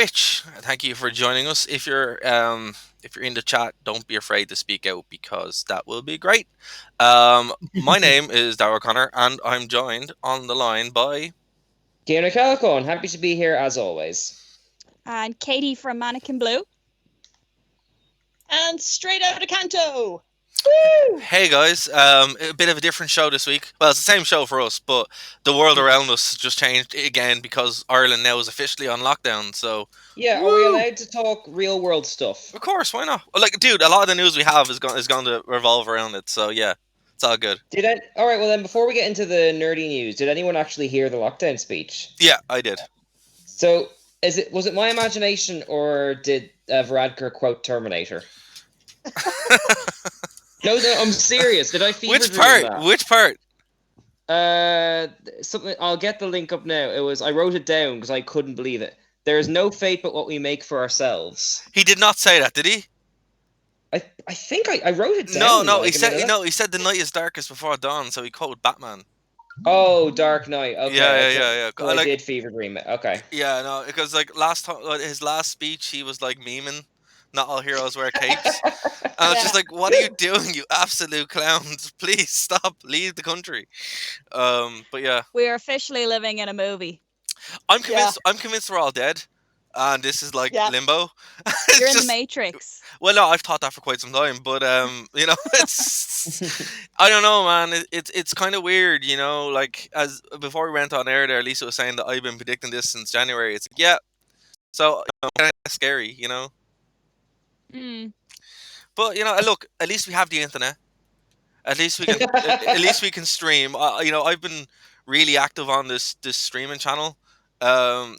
Which thank you for joining us. If you're in the chat, don't be afraid to speak out because that will be great. My name is Darragh Connor, and I'm joined on the line by. Cian and happy to be here as always. And Katie from Mannequin Blue. And straight out of Kanto. Woo! Hey guys, a bit of a different show this week. Well, it's the same show for us, but the world around us just changed again because Ireland now is officially on lockdown. So Yeah, are we allowed to talk real world stuff? of course, why not? Like, dude, a lot of the news we have is going to revolve around it. So yeah, it's all good. All right, well then, before we get into the nerdy news, did anyone actually hear the lockdown speech? Yeah, I did. So, was it my imagination, or did Varadkar quote Terminator? No, I'm serious. Did I fever Which dream part? that? Which part? Something. I'll get the link up now. I wrote it down because I couldn't believe it. There is no fate but what we make for ourselves. He did not say that, did he? I think I wrote it down. No. He said he said the night is darkest before dawn. So he quoted Batman. Oh, Dark Knight. Okay. Yeah. So I did fever dream it. Okay. Yeah, no, because like last time, his last speech, he was like memeing, "Not all heroes wear capes," and I was just like, "What are you doing, you absolute clowns? Please stop, leave the country." But yeah, We are officially living in a movie. I'm convinced. I'm convinced we're all dead, and this is like limbo. You're in the Matrix. Well, no, I've thought that for quite some time, but it's I don't know, man. It's kind of weird, Like as before we went on air, there, Lisa was saying that I've been predicting this since January. It's like, yeah, so kind of scary, Mm. But look, at least we have the internet. At least we can, at least we can stream. I've been really active on this streaming channel. I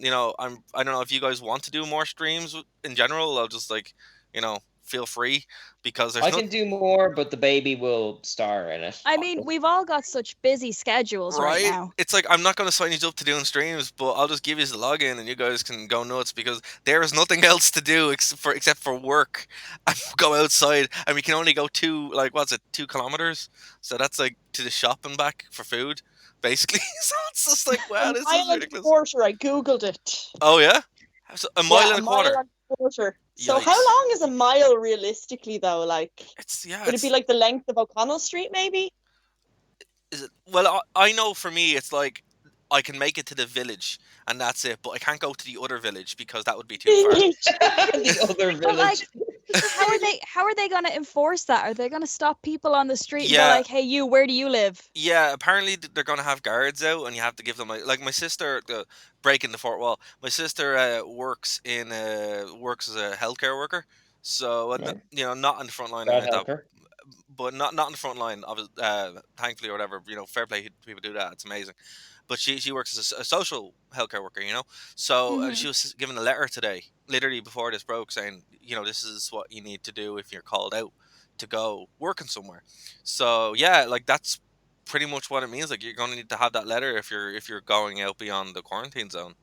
don't know if you guys want to do more streams in general. I'll just feel free because there's I can do more, but the baby will star in it. I mean, we've all got such busy schedules right now. It's like I'm not going to sign you up to doing streams, but I'll just give you the login and you guys can go nuts because there is nothing else to do except for work and go outside, and we can only go 2 kilometers, so that's like to the shop and back for food, basically. So it's just like, wow, this is ridiculous. Quarter, I googled it. Oh yeah, so a mile and a quarter. Mile and a quarter. So Yikes. how long is a mile realistically, though? Like, would it be it's like the length of O'Connell Street, maybe? is it well I know for me it's like I can make it to the village and that's it, but I can't go to the other village because that would be too far. The other But village. like, how are they going to enforce that? Are they going to stop people on the street and Yeah. go like, "Hey, you, where do you live?" Yeah, apparently they're going to have guards out and you have to give them like my sister, breaking the fourth wall. My sister works as a healthcare worker, so Right. not on the front line or Brad anything like that, Helker. but not on the front line of thankfully or whatever. Fair play to people who do that, it's amazing. But she works as a social healthcare worker, so Mhm. she was given a letter today, literally before this broke, saying this is what you need to do if you're called out to go working somewhere. So yeah, like that's pretty much what it means. Like you're going to need to have that letter if you're going out beyond the quarantine zone.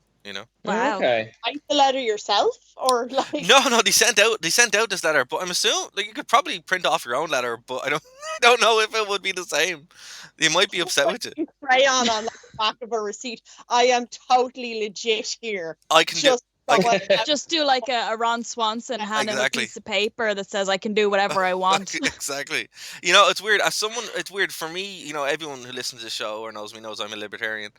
Wow. Okay. Write the letter yourself, or like? No, they sent out this letter, but I'm assuming like you could probably print off your own letter, but I don't I don't know if it would be the same. They might be upset with you. Crayon on the back of a receipt. I am totally legit here. I can do. Just I so can, I- Just do like a Ron Swanson, hand him a Exactly. piece of paper that says, "I can do whatever I want." exactly. It's weird. It's weird for me. Everyone who listens to the show or knows me knows I'm a libertarian,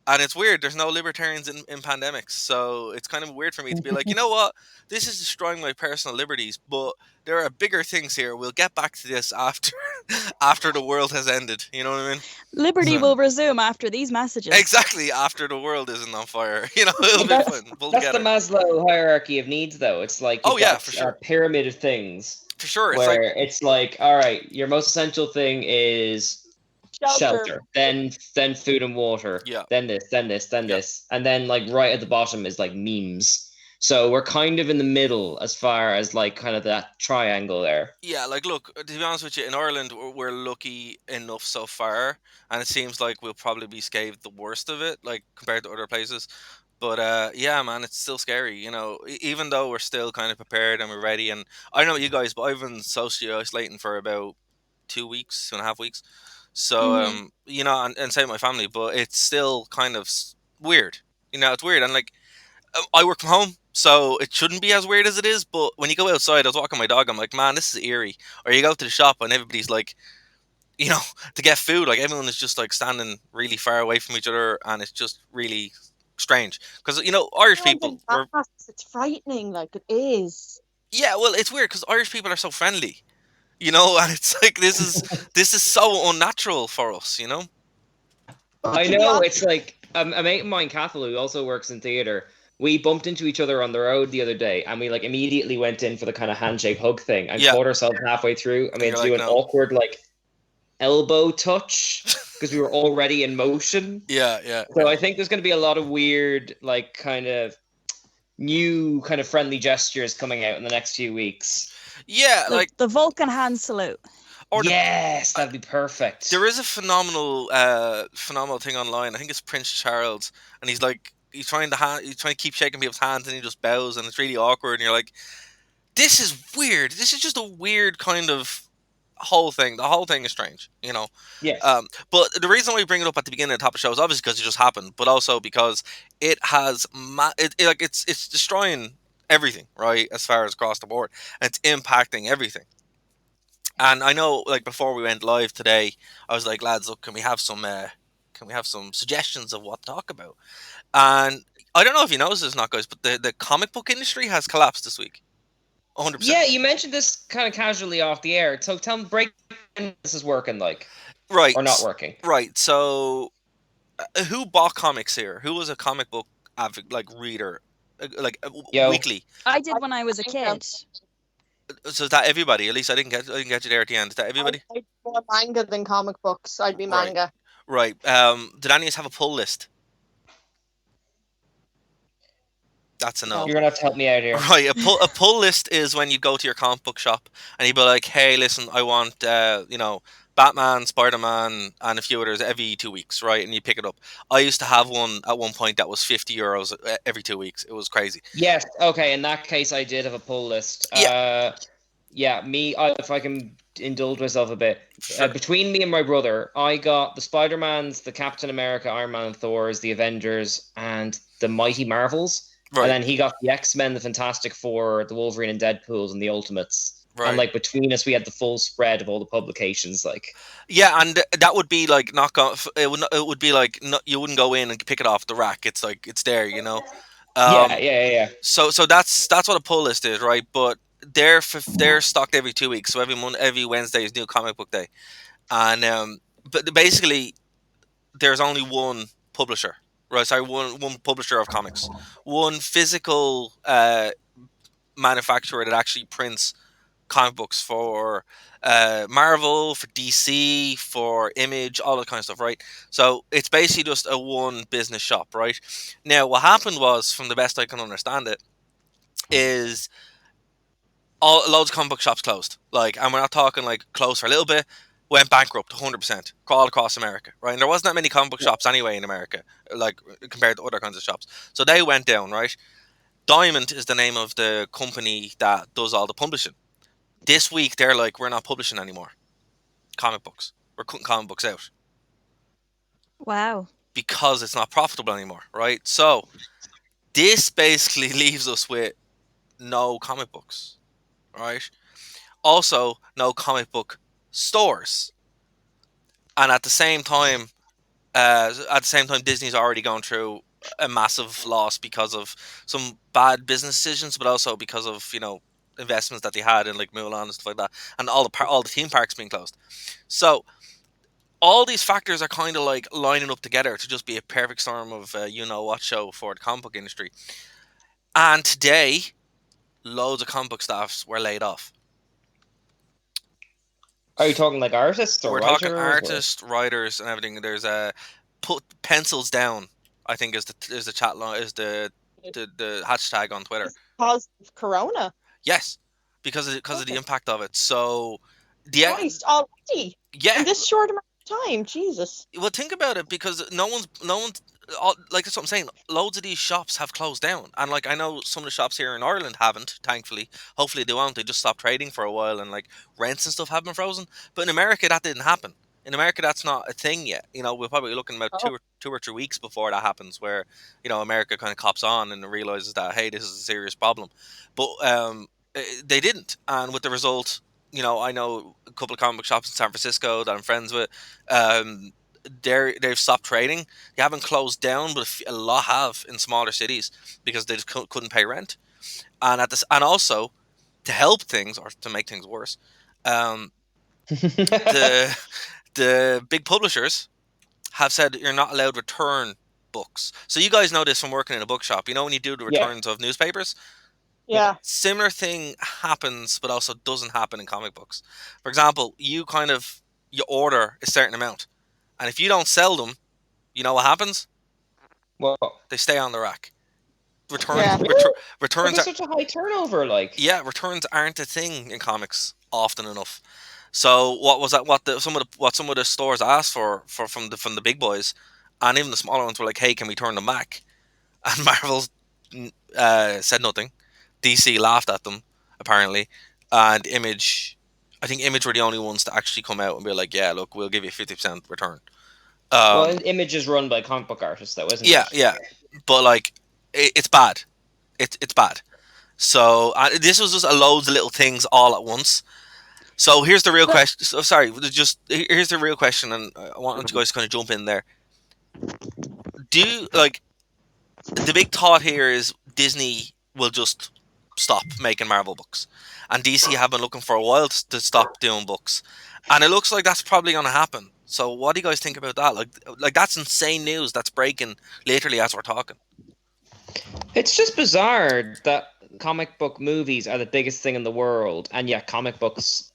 and it's weird. There's no libertarians in pandemics, so it's kind of weird for me to be like, you know what? This is destroying my personal liberties, but there are bigger things here. We'll get back to this after after the world has ended. You know what I mean? Liberty So- will resume after these messages. Exactly. After the world isn't on fire, it'll be That's- fun. We'll That's get the it. Maslow hierarchy of needs, though. It's like Oh, you've yeah, got for sure. a pyramid of things For sure. It's where like it's like, all right, your most essential thing is shelter, then food and water, Yeah. then this, then Yeah. this, and then like right at the bottom is like memes. So we're kind of in the middle as far as like kind of that triangle there. Yeah, like look, to be honest with you, in Ireland we're lucky enough so far, and it seems like we'll probably be scathed the worst of it, like compared to other places. But yeah, man, it's still scary, even though we're still kind of prepared and we're ready. And I don't know about you guys, but I've been socially isolating for about 2 weeks, 2.5 weeks. So Mhm. and same with my family, but it's still kind of weird. It's weird, and like I work from home. So it shouldn't be as weird as it is. But when you go outside, I was walking my dog. I'm like, man, this is eerie. Or you go to the shop and everybody's like, you know, to get food, like everyone is just like standing really far away from each other, and it's just really strange. Because Irish Everyone's people in were, masks. It's frightening, like it is. yeah, well, it's weird because Irish people are so friendly, and it's like this is so unnatural for us, But I to be know honest, it's like a mate of mine, Cathal, who also works in theater. We bumped into each other on the road the other day, and we like immediately went in for the kind of handshake hug thing, and Yeah, caught ourselves halfway through, and we and had you're to do like, an no, awkward like elbow touch because we were already in motion. yeah, yeah, So I think there's going to be a lot of weird, like, kind of new, kind of friendly gestures coming out in the next few weeks. yeah, The like, the Vulcan hand salute. or Yes, uh, that'd be perfect. there is a phenomenal thing online. I think it's Prince Charles, and he's trying to keep shaking people's hands, and he just bows, and it's really awkward, and you're like, this is weird. This is just a weird kind of whole thing. The whole thing is strange. Yes. But the reason why we bring it up at the beginning of the top of the show is obviously because it just happened, but also because it has it's destroying everything, right, as far as across the board, and it's impacting everything. And I know, like, before we went live today, I was like, lads, look, can we have some suggestions of what to talk about? And I don't know if you noticed this, not guys, but the comic book industry has collapsed this week, 100%. Yeah, you mentioned this kind of casually off the air. So tell me, break down this is working like, Right, or not working. right. So, who bought comics here? Who was a comic book reader, Yo, weekly? I did when I was a kid. So is that everybody? At least I didn't get you there at the end. Is that everybody? I'd more manga than comic books. I'd be Right, manga. right. Did any of us have a pull list? That's a no. you're gonna have to help me out here. Right, a pull list is when you go to your comic book shop and you be like, "Hey, listen, I want Batman, Spider Man, and a few others every 2 weeks," right? And you pick it up. I used to have one at one point that was €50 every 2 weeks. It was crazy. Yes. Okay. In that case, I did have a pull list. Yeah, Yeah. If I can indulge myself a bit, sure. between me and my brother, I got the Spider Mans, the Captain America, Iron Man, and Thor's, the Avengers, and the Mighty Marvels. And Right, then he got the X Men, the Fantastic Four, the Wolverine and Deadpool's, and the Ultimates. And right. like between us, we had the full spread of all the publications. Like, Yeah, and that would be like not go. It would be like you wouldn't go in and pick it off the rack. It's like it's there. yeah, Um, yeah, yeah, yeah. so that's what a pull list is, right? But they're stocked every 2 weeks. So every Wednesday is new comic book day, and but basically there's only one publisher, right? Sorry, one publisher of comics, one physical manufacturer that actually prints comic books for Marvel, for DC, for Image, all that kind of stuff, right? So it's basically just a one business shop, right? Now, what happened was, from the best I can understand it, is loads of comic book shops closed. Like, and we're not talking like closed for a little bit. Went bankrupt 100%, all across America, right? And there wasn't that many comic book shops anyway in America, like compared to other kinds of shops. So they went down, right? Diamond is the name of the company that does all the publishing. This week they're like, we're not publishing anymore comic books. We're cutting comic books out Wow. because it's not profitable anymore, right? So this basically leaves us with no comic books, right? Also, no comic book stores, and at the same time, Disney's already gone through a massive loss because of some bad business decisions, but also because of investments that they had in like Mulan and stuff like that, and all the theme parks being closed. So all these factors are kind of like lining up together to just be a perfect storm of what show for the comic book industry. And today, loads of comic book staffs were laid off. Are you talking like artists or We're talking writers? artists, writers, and everything. There's put pencils down. I think is the chat line, is the hashtag on Twitter. Because of Corona. Yes, because of the Okay. impact of it. So yeah, Christ, already yeah. in this short amount of time, Jesus. Well, think about it, because no one's like, that's what I'm saying. Loads of these shops have closed down, and like, I know some of the shops here in Ireland haven't. Thankfully, hopefully they won't. They just stopped trading for a while, and like rents and stuff have been frozen. But in America, that didn't happen. In America, that's not a thing yet. We're probably looking about Oh, 2 or 3 weeks before that happens, where America kind of cops on and realizes that, hey, this is a serious problem. But they didn't, and with the result, I know a couple of comic book shops in San Francisco that I'm friends with. Um, they've stopped trading. They haven't closed down, but a lot have in smaller cities because they just couldn't pay rent. And also to help things or to make things worse, um, the the big publishers have said you're not allowed to return books. So you guys know this from working in a bookshop. When you do the Yeah. returns of newspapers, yeah. similar thing happens, but also doesn't happen in comic books. For example, you order a certain amount, and if you don't sell them, you know what happens? Well, They stay on the rack. Returns, Yeah. really? But returns there's are such a high turnover, like. yeah, returns aren't a thing in comics often enough. So what was that? What some of the stores asked for from the big boys, and even the smaller ones were like, "Hey, can we turn them back?" And Marvel said nothing. DC laughed at them apparently, and Image, I think Image were the only ones to actually come out and be like, "Yeah, look, we'll give you 50% return." Well, Um, Image is run by comic book artists, though, isn't yeah, it? yeah, but like, it's bad. It's bad. So this was just a loads of little things all at once. So here's the real But question. So, sorry, here's the real question, and I want you guys to kind of jump in there. Like, the big thought here is Disney will just stop making Marvel books, and DC have been looking for a while to stop doing books, and it looks like that's probably going to happen. So what do you guys think about that? Like that's insane news that's breaking literally as we're talking. It's just bizarre that comic book movies are the biggest thing in the world, and yet comic books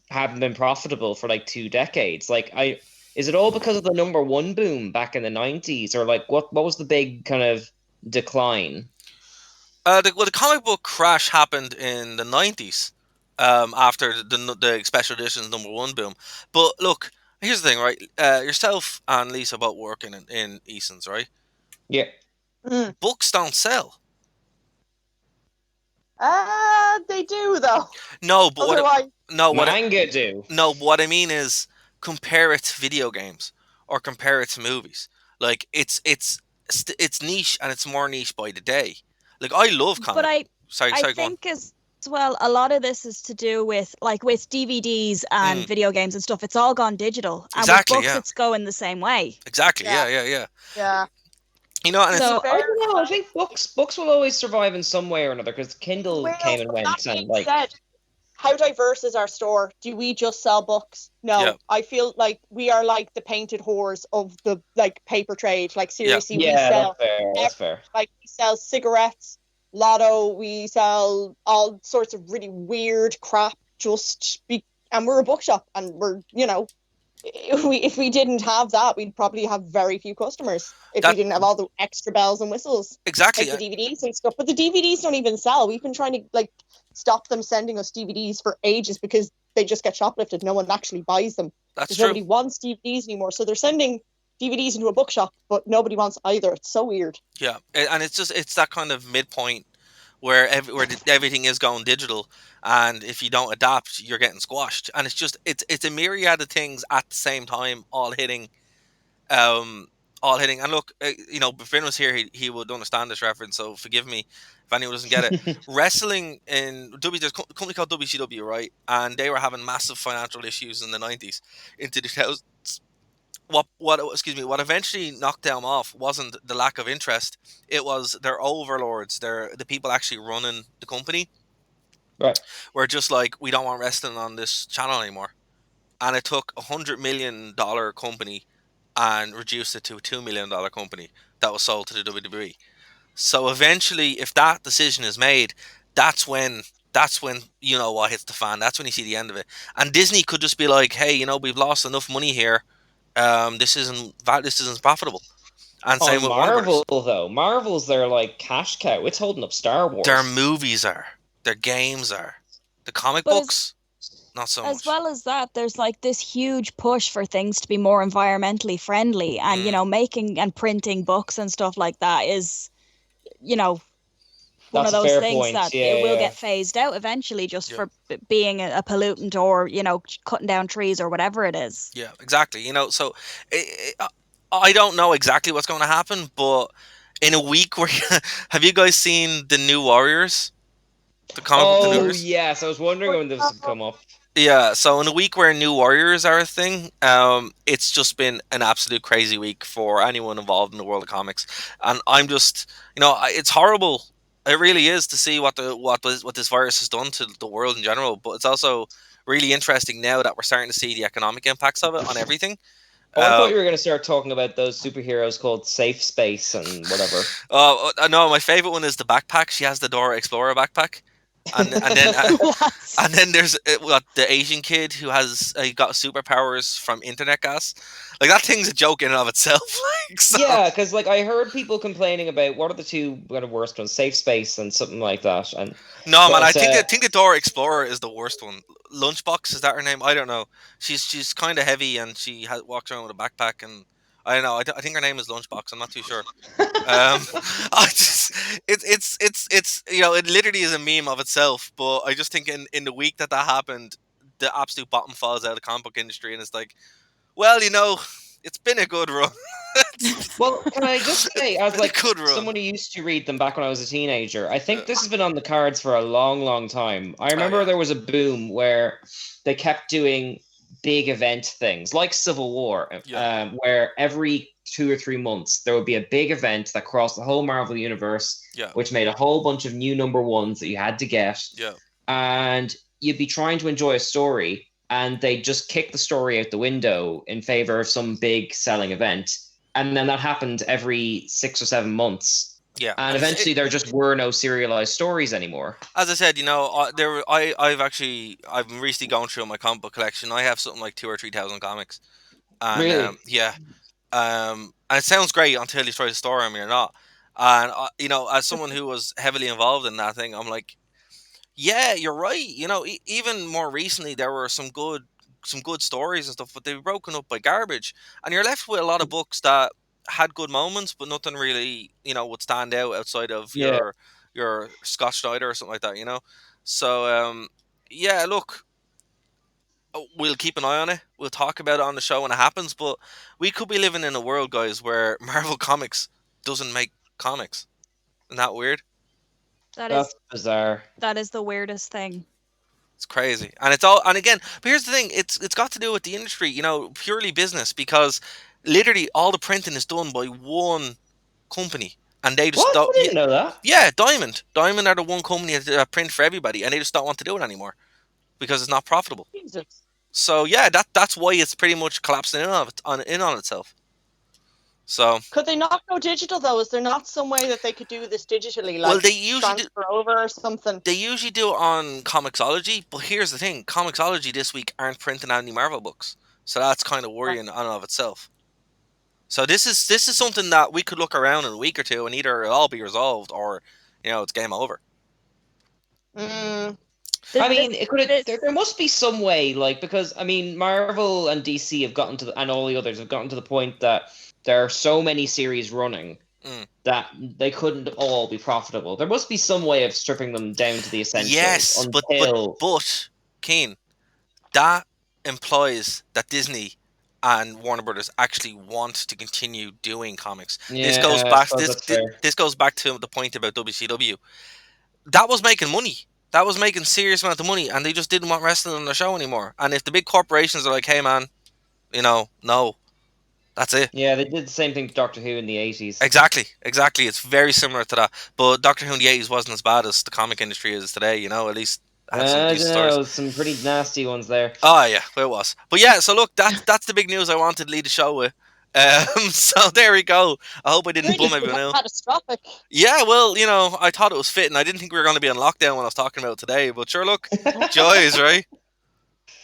haven't been profitable for like 2 decades. Is it all because of the #1 boom back in the 90s, or like what was the big kind of decline? The comic book crash happened in the 90s, after the special editions #1 boom. But look, here's the thing, right? Yourself and Lisa both working in Eason's, right? Yeah. Mm. Books don't sell. They do though. No, but Otherwise, Manga do. what I mean is compare it to video games or compare it to movies. Like it's niche, and it's more niche by the day. Like I love but comic. I Sorry, I sorry, go on. think as well a lot of this is to do with with DVDs and Mm, video games and stuff. It's all gone digital, and with exactly. books Yeah. it's going the same way. Exactly. yeah, Yeah. Yeah. Yeah. yeah. And To it's be So I fair, don't know. I think books will always survive in some way or another because Kindle well, came and but that went, being and like, said, how diverse is our store? Do we just sell books? yeah. No, I feel like we are like the painted whores of the paper trade. Like Yeah. seriously, we yeah, that's sell fair. That's fair. we sell cigarettes, lotto, we sell all sorts of really weird crap and we're a bookshop and we're if we didn't have that, we'd probably have very few customers if we That didn't have all the extra bells and whistles, exactly. like the DVDs and stuff. But the DVDs don't even sell. We've been trying to stop them sending us DVDs for ages because they just get shoplifted. No one actually buys them That's because true. nobody wants DVDs anymore. So they're sending DVDs into a bookshop, but nobody wants either. It's so weird. Yeah, and it's that kind of midpoint where everything is going digital, and if you don't adapt, you're getting squashed. And it's a myriad of things at the same time, um, all hitting. And look, if Finn was here, he would understand this reference. So forgive me if anyone doesn't get it. Wrestling in there's a company called WCW, right? And they were having massive financial issues in the 90s into the 2000s. What eventually knocked them off wasn't the lack of interest. It was their overlords, the people actually running the company Right. were just like, we don't want wrestling on this channel anymore. And it took $100 million company and reduced it to a $2 million company that was sold to the WWE. So eventually, if that decision is made, that's when what hits the fan. That's when you see the end of it. And Disney could just be like, hey, we've lost enough money here. This isn't profitable. And On same with Warner Marvel Brothers. though, Marvel's their like cash cow. It's holding up Star Their Wars. movies are, their games are, the comic but books, not so as much. well as that, there's this huge push for things to be more environmentally friendly, and Mm. making and printing books and stuff like that is, you know one of That's a those fair things point. that Yeah, it will yeah. get phased out eventually just Yeah. for being a pollutant or, cutting down trees or whatever it is. Yeah, exactly. So I don't know exactly what's going to happen, but in a week, where have you guys seen the New Warriors? The comic book, The New Oh Warriors. yes, I was wondering when this would come up. Yeah, so in a week where New Warriors are a thing, it's just been an absolute crazy week for anyone involved in the world of comics, and I'm just, it's horrible. It really is to see what this virus has done to the world in general, but it's also really interesting now that we're starting to see the economic impacts of it on everything. Oh, I thought Uh, you were going to start talking about those superheroes called Safe Space and whatever. no, my favorite one is the backpack. She has the Dora Explorer backpack, and then What? and then there's the Asian kid who has got superpowers from internet gas. Like that thing's a joke in and of itself. Like so. Yeah, because like I heard people complaining about what are the two kind of worst ones, Safe Space and something like that. And No man, I but think the Dora Explorer is the worst one. Lunchbox, is that her name? I don't know. She's kind of heavy and she walks around with a backpack, and I don't know. I think her name is Lunchbox. I'm not too sure. I just it's it literally is a meme of itself. But I just think in the week that happened, the absolute bottom falls out of the comic book industry, and it's like, well, it's been a good run. well, can I just say, as Been a like good run. someone who used to read them back when I was a teenager, I think this has been on the cards for a long, long time. I remember yeah. there was a boom where they kept doing big event things like Civil War, Yeah. where every 2 or 3 months there would be a big event that crossed the whole Marvel universe, Yeah. which made a whole bunch of new number ones that you had to get. Yeah. And you'd be trying to enjoy a story, and they'd just kick the story out the window in favor of some big selling event. And then that happened every 6 or 7 months. Yeah. And eventually there just were no serialized stories anymore. As I said, I've been recently going through my comic book collection. I have something like 2 or 3 thousand comics, and Really? yeah, and it sounds great until you try to store them, you're not. And as someone who was heavily involved in that thing, I'm like, yeah, you're right. Even more recently, there were some good stories and stuff, but they were broken up by garbage, and you're left with a lot of books that had good moments, but nothing really, would stand out outside of Yeah. your Scott Snyder or something like that. So yeah, look, we'll keep an eye on it. We'll talk about it on the show when it happens, but we could be living in a world, guys, where Marvel Comics doesn't make comics. Isn't that weird? That's bizarre. That is the weirdest thing. It's crazy, and it's all. And again, but here's the thing: it's got to do with the industry, purely business, because literally all the printing is done by one company, and they just What? I don't. didn't know that. Yeah, Diamond are the one company that print for everybody, and they just don't want to do it anymore because it's not profitable. Jesus. So yeah, that's why it's pretty much collapsing in on itself. So Could they not go digital though? Is there not some way that they could do this digitally, like well, they usually transfer over or something? They usually do it on Comixology, but here's the thing: Comixology this week aren't printing any Marvel books, so that's kind of worrying on and of itself. So this is something that we could look around in a week or two, and either it'll all be resolved, or it's game over. Mm. I mean, there must be some way, like, because I mean, Marvel and DC have gotten to and all the others have gotten to the point that there are so many series running that they couldn't all be profitable. There must be some way of stripping them down to the essentials. Yes, but Keen, that implies that Disney and Warner Brothers actually want to continue doing comics. Yeah, this goes back. that's fair. This goes back to the point about WCW. That was making money. That was making serious amount of money, and they just didn't want wrestling on their show anymore. And if the big corporations are like, "Hey, man, no, that's it." Yeah, they did the same thing to Doctor Who in the 80s. Exactly. It's very similar to that. But Doctor Who in the 80s wasn't as bad as the comic industry is today. At least had some decent stories. Some pretty nasty ones there. Oh yeah, well, it was. But yeah, so look, that's the big news I wanted to lead the show with. So there we go. I hope I didn't bum everyone out. Catastrophic. Yeah, well, I thought it was fitting. I didn't think we were going to be on lockdown when I was talking about it today. But sure, look, joys, right?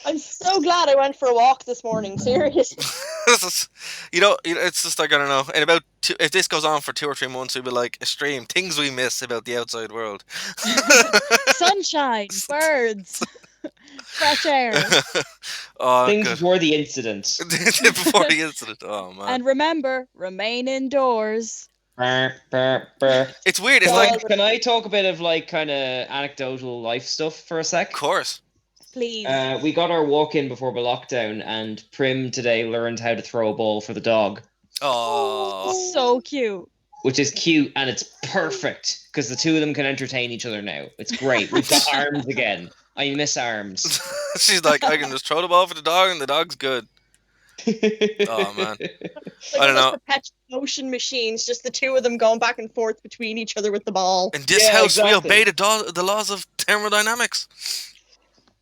I'm so glad I went for a walk this morning. Seriously. It's just like, I don't know. In about if this goes on for 2 or 3 months, we'll be like a stream things we miss about the outside world. Sunshine, birds, fresh air. Things before the incident. Before the incident. Oh man. And remember, remain indoors. Brr, brr, brr. It's weird. It's Can like, I, can I talk a bit of like kind of anecdotal life stuff for a of sec? course. Please. We got our walk in before the lockdown, and Prim today learned how to throw a ball for the dog, Oh, So cute. which is cute and it's perfect because the two of them can entertain each other now. It's great. We've got arms again. I miss arms. she's like, I can just throw the ball for the dog, and the dog's good. Oh man, It's like I don't one of those know. perpetual motion machines, just the two of them going back and forth between each other with the ball. In this Yeah, house, we exactly. obey the laws of thermodynamics.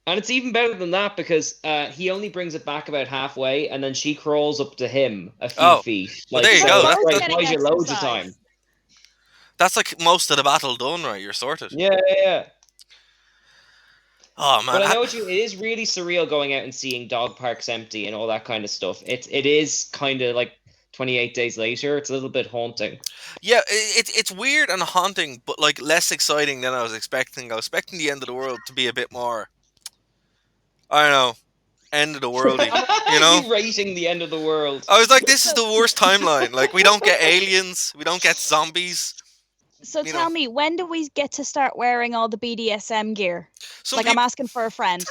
And it's even better than that because he only brings it back about halfway, and then she crawls up to him a few feet. Well, there you so go. it That's- Getting buys you loads of exercise. time. That's like most of the battle done, right? You're sorted. Yeah. Oh man, But I know it is really surreal going out and seeing dog parks empty and all that kind of stuff. It is kind of like 28 days later. It's a little bit haunting. yeah, it's weird and haunting, but like less exciting than I was expecting. I was expecting the end of the world to be a bit more, I don't know, end of the worldy. You know? You rating the end of the world. I was like, this is the worst timeline. Like, we don't get aliens, we don't get zombies. So You tell know. me, when do we get to start wearing all the BDSM gear? Some Like, I'm people asking for a friend.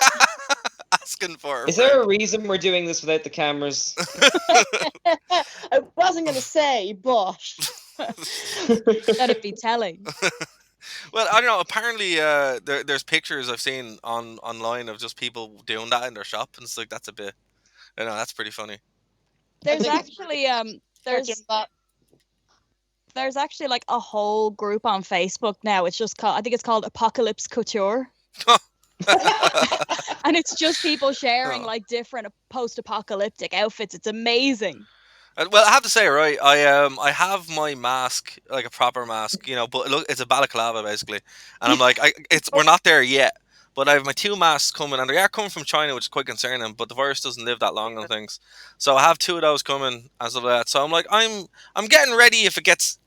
asking for. A Is there a reason we're doing this without the cameras? I wasn't going to say, but That'd be telling. Well, I don't know. Apparently, there's pictures I've seen online of just people doing that in their shop, and it's like that's a bit. I don't know, that's pretty funny. There's think it's actually that. there's actually like a whole group on Facebook now. It's just called, I think it's called Apocalypse Couture. And it's just people sharing Oh. like different post-apocalyptic outfits. It's amazing. Well, I have to say, right, I have my mask, like a proper mask, you know, but look, it's a balaclava basically, and I'm like, we're not there yet, but I have my two masks coming, and they are coming from China, which is quite concerning. But the virus doesn't live that long on things, so I have two of those coming as of that. So I'm like, I'm getting ready if it gets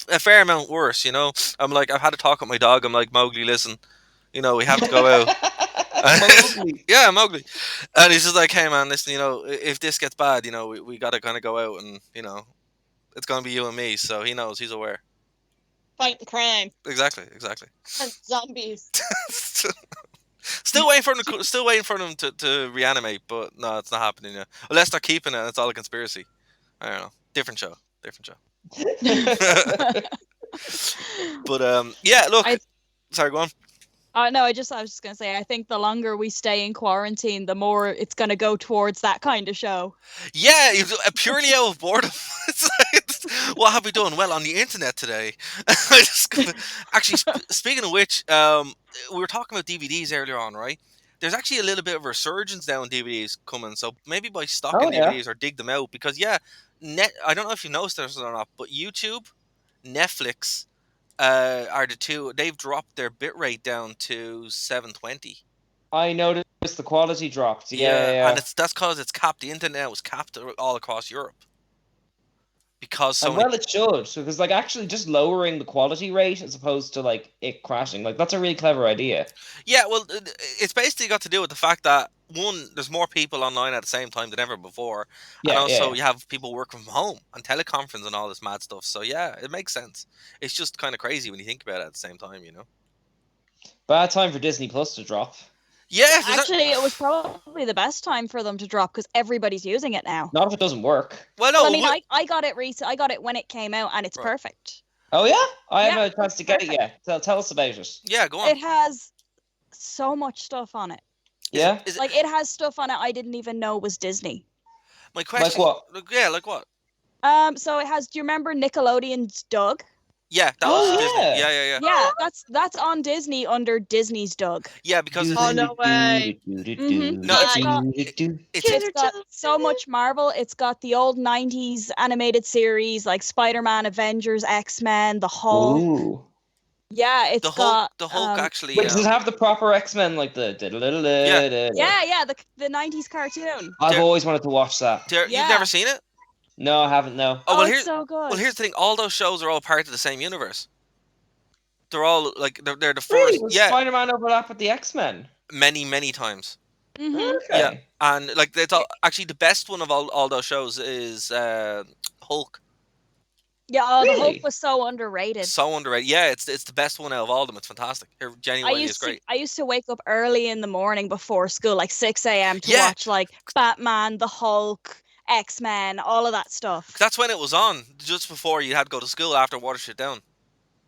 a fair amount worse, you know. I'm like, I've had a talk with my dog. I'm like, Mowgli, listen, you know, we have to go out. Mowgli. Yeah, Mowgli. And he's just like, hey man, listen, you know, if this gets bad, you know, we got to kind of go out, and you know, it's gonna be you and me. So he knows, he's aware. Fight the crime Exactly. and zombies. Still waiting for them to reanimate, but no, it's not happening yet. Unless they're keeping it, and it's all a conspiracy. I don't know. Different show. But yeah, look. Sorry, go on. No, I was just gonna say, I think the longer we stay in quarantine, the more it's gonna go towards that kind of show. Yeah, purely out of boredom. It's like, what have we done? Well, on the internet today. Actually, speaking of which, we were talking about DVDs earlier on, right? There's actually a little bit of a resurgence now in DVDs coming, so maybe by stocking DVDs or dig them out, because I don't know if you've noticed this or not, but YouTube, Netflix, are the two. They've dropped their bitrate down to 720. I noticed the quality dropped. Yeah. And that's because it's capped. The internet was capped all across Europe. Because And well, it should, because like actually just lowering the quality rate as opposed to like it crashing, like that's a really clever idea. Yeah, well, it's basically got to do with the fact that one, there's more people online at the same time than ever before, and also you have people working from home and teleconference and all this mad stuff. So yeah, it makes sense. It's just kind of crazy when you think about it at the same time, you know. Bad time for Disney Plus to drop. Yeah, Actually, it was probably the best time for them to drop because everybody's using it now. Not if it doesn't work. Well, no, I mean, I got it I got it when it came out, and it's perfect. Oh yeah, I haven't Yeah, had a chance to get it yet. Tell us about it. Yeah, go on. It has so much stuff on it. Yeah, Like it has stuff on it I didn't even know was Disney. My question. Like what? Yeah, like what? So it has. Do you remember Nickelodeon's Doug? Yeah, that was Disney. Yeah. Yeah, that's on Disney under Disney's Doug. Yeah, because Oh, no way. It's got so much Marvel. It's got the old 90s animated series like Spider-Man, Avengers, X-Men, the Hulk. Ooh. Yeah, it's the Hulk actually. Wait, does it have the proper X-Men like the? Yeah, the 90s cartoon. I've always wanted to watch that. You've never seen it? No, I haven't. No. Oh, well, it's so good. Well, here's the thing. All those shows are all part of the same universe. They're all like they're the first. Really? Does Spider-Man overlap with the X-Men? Many times. Mm-hmm. Okay. Yeah, and like it's all, actually the best one of all those shows is Hulk. Yeah, oh, the Hulk Really? was so underrated. So underrated. Yeah, it's the best one out of all of them. It's fantastic. It genuinely is great. I used to wake up early in the morning before school, like 6 a.m. to Yeah. watch like Batman, the Hulk, X-Men, all of that stuff. That's when it was on, just before you had to go to school after Watership Down.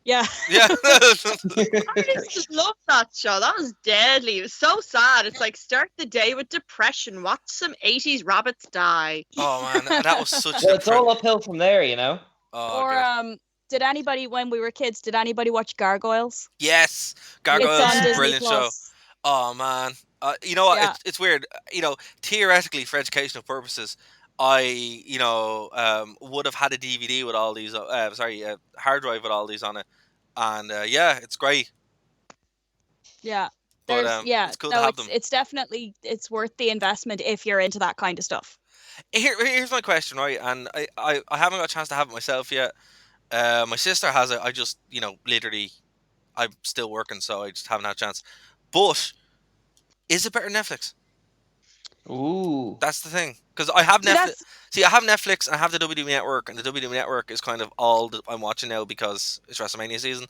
Yeah. Yeah. I used to love that show. That was deadly. It was so sad. It's like start the day with depression. Watch some 80s rabbits die. Oh man, that was such Well, a it's all uphill from there, you know. Oh Or god. did anybody when we were kids? Did anybody watch Gargoyles? Yes, It's Gargoyles on is a Disney brilliant show. Plus. Oh man, you know what? Yeah. It's weird. Theoretically, for educational purposes, I would have had a DVD with all these. Hard drive with all these on it, and yeah, it's great. Yeah. But it's cool to have them. It's definitely it's worth the investment if you're into that kind of stuff. Here's my question, right? And I haven't got a chance to have it myself yet. My sister has it. I just literally, I'm still working, so I just haven't had a chance. But is it better than Netflix? Ooh. That's the thing, because I have See, Netflix. that's See, I have Netflix and I have the WWE Network, and the WWE Network is kind of all that I'm watching now because it's WrestleMania season.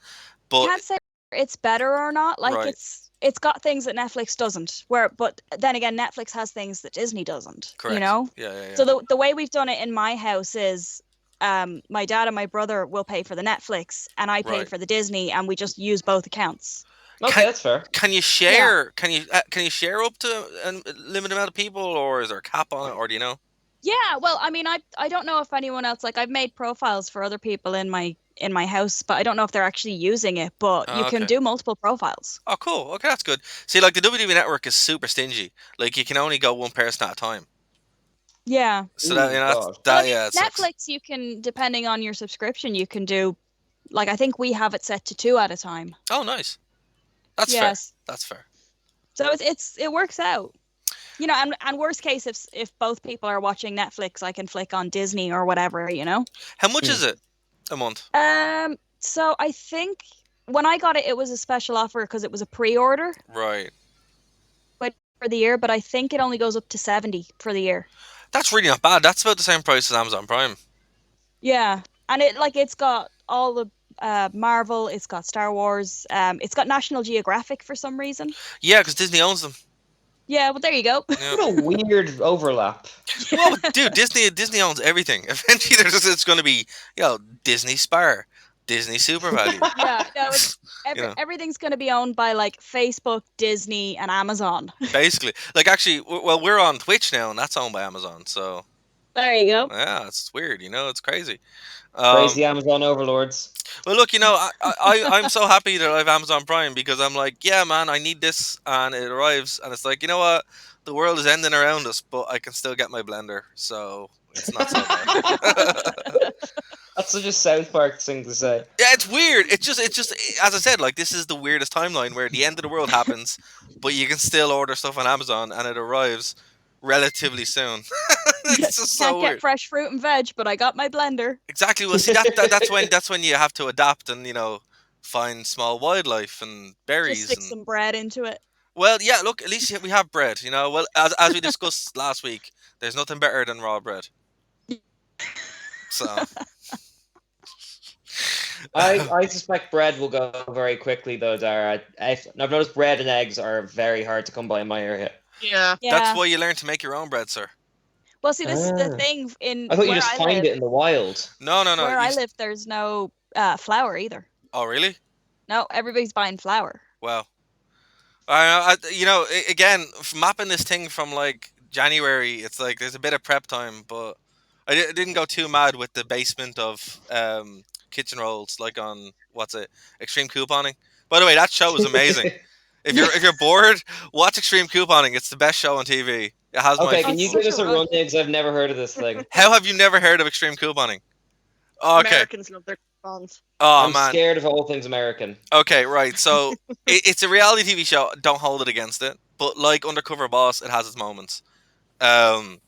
But can't say it's better or not. Like Right. it's got things that Netflix doesn't. But then again, Netflix has things that Disney doesn't. correct. You know. Yeah. So the way we've done it in my house is, my dad and my brother will pay for the Netflix, and I pay Right. for the Disney, and we just use both accounts. Okay, that's fair. Can you share? Can you share up to a limited amount of people, or is there a cap on it, or do you know? Yeah, well, I mean, I don't know if anyone else, like I've made profiles for other people in my house, but I don't know if they're actually using it. But you can Okay. do multiple profiles. Oh, cool. Okay, that's good. See, like the WWE Network is super stingy. Like you can only go one person at a time. Yeah. So Ooh, that God. that Well, I mean, yeah, it sucks. Netflix, you can, depending on your subscription, you can do, like, I think we have it set to 2 at a time. Oh, nice. That's Yes. fair. That's fair. So it works out. You know, and worst case, if both people are watching Netflix, I can flick on Disney or whatever, you know. How much is it a month? So I think when I got it, it was a special offer because it was a pre-order Right. for the year, but I think it only goes up to 70 for the year. That's really not bad. That's about the same price as Amazon Prime. Yeah, and it's got all the Marvel, it's got Star Wars, it's got National Geographic for some reason. Yeah, because Disney owns them. Yeah, well, there you go. Yeah. What a weird overlap. Well, dude, Disney owns everything. Eventually, it's going to be Disney Spar, Disney Super Value. Yeah, no, it's know. everything's going to be owned by like Facebook, Disney, and Amazon. Basically, like actually, we're on Twitch now, and that's owned by Amazon. So There you go. yeah, it's weird. It's crazy. Crazy Amazon overlords. Well, look, I'm so happy that I have Amazon Prime because I'm like, yeah, man, I need this, and it arrives, and it's like, you know what, the world is ending around us, but I can still get my blender, so it's not so bad. That's such a South Park thing to say. Yeah, it's weird. It's just as I said, like this is the weirdest timeline where the end of the world happens, but you can still order stuff on Amazon and it arrives relatively soon. It's just so Can't weird. get fresh fruit and veg, but I got my blender. Exactly. Well, see that's when you have to adapt and find small wildlife and berries Just stick and some bread into it. well, yeah. Look, at least we have bread. Well, as we discussed last week, there's nothing better than raw bread. So. I suspect bread will go very quickly, though, Darragh. I've noticed bread and eggs are very hard to come by in my area. Yeah. Yeah. That's why you learn to make your own bread, sir. Well, see, this is the thing in I thought you where just I find live. it in the wild. No. Where I live, there's no flour either. Oh, really? No, everybody's buying flour. Wow. Again, mapping this thing from like January, it's like there's a bit of prep time, but I didn't go too mad with the basement of kitchen rolls, like on Extreme Couponing. By the way, that show is amazing. If you're bored, watch Extreme Couponing. It's the best show on TV. It has Okay, my. can you That's give such us a a run. run, because I've never heard of this thing. How have you never heard of Extreme Couponing? Oh, okay. Americans love their coupons. Oh I'm man. scared of all things American. Okay, right. So it's a reality TV show. Don't hold it against it. But like Undercover Boss, it has its moments. And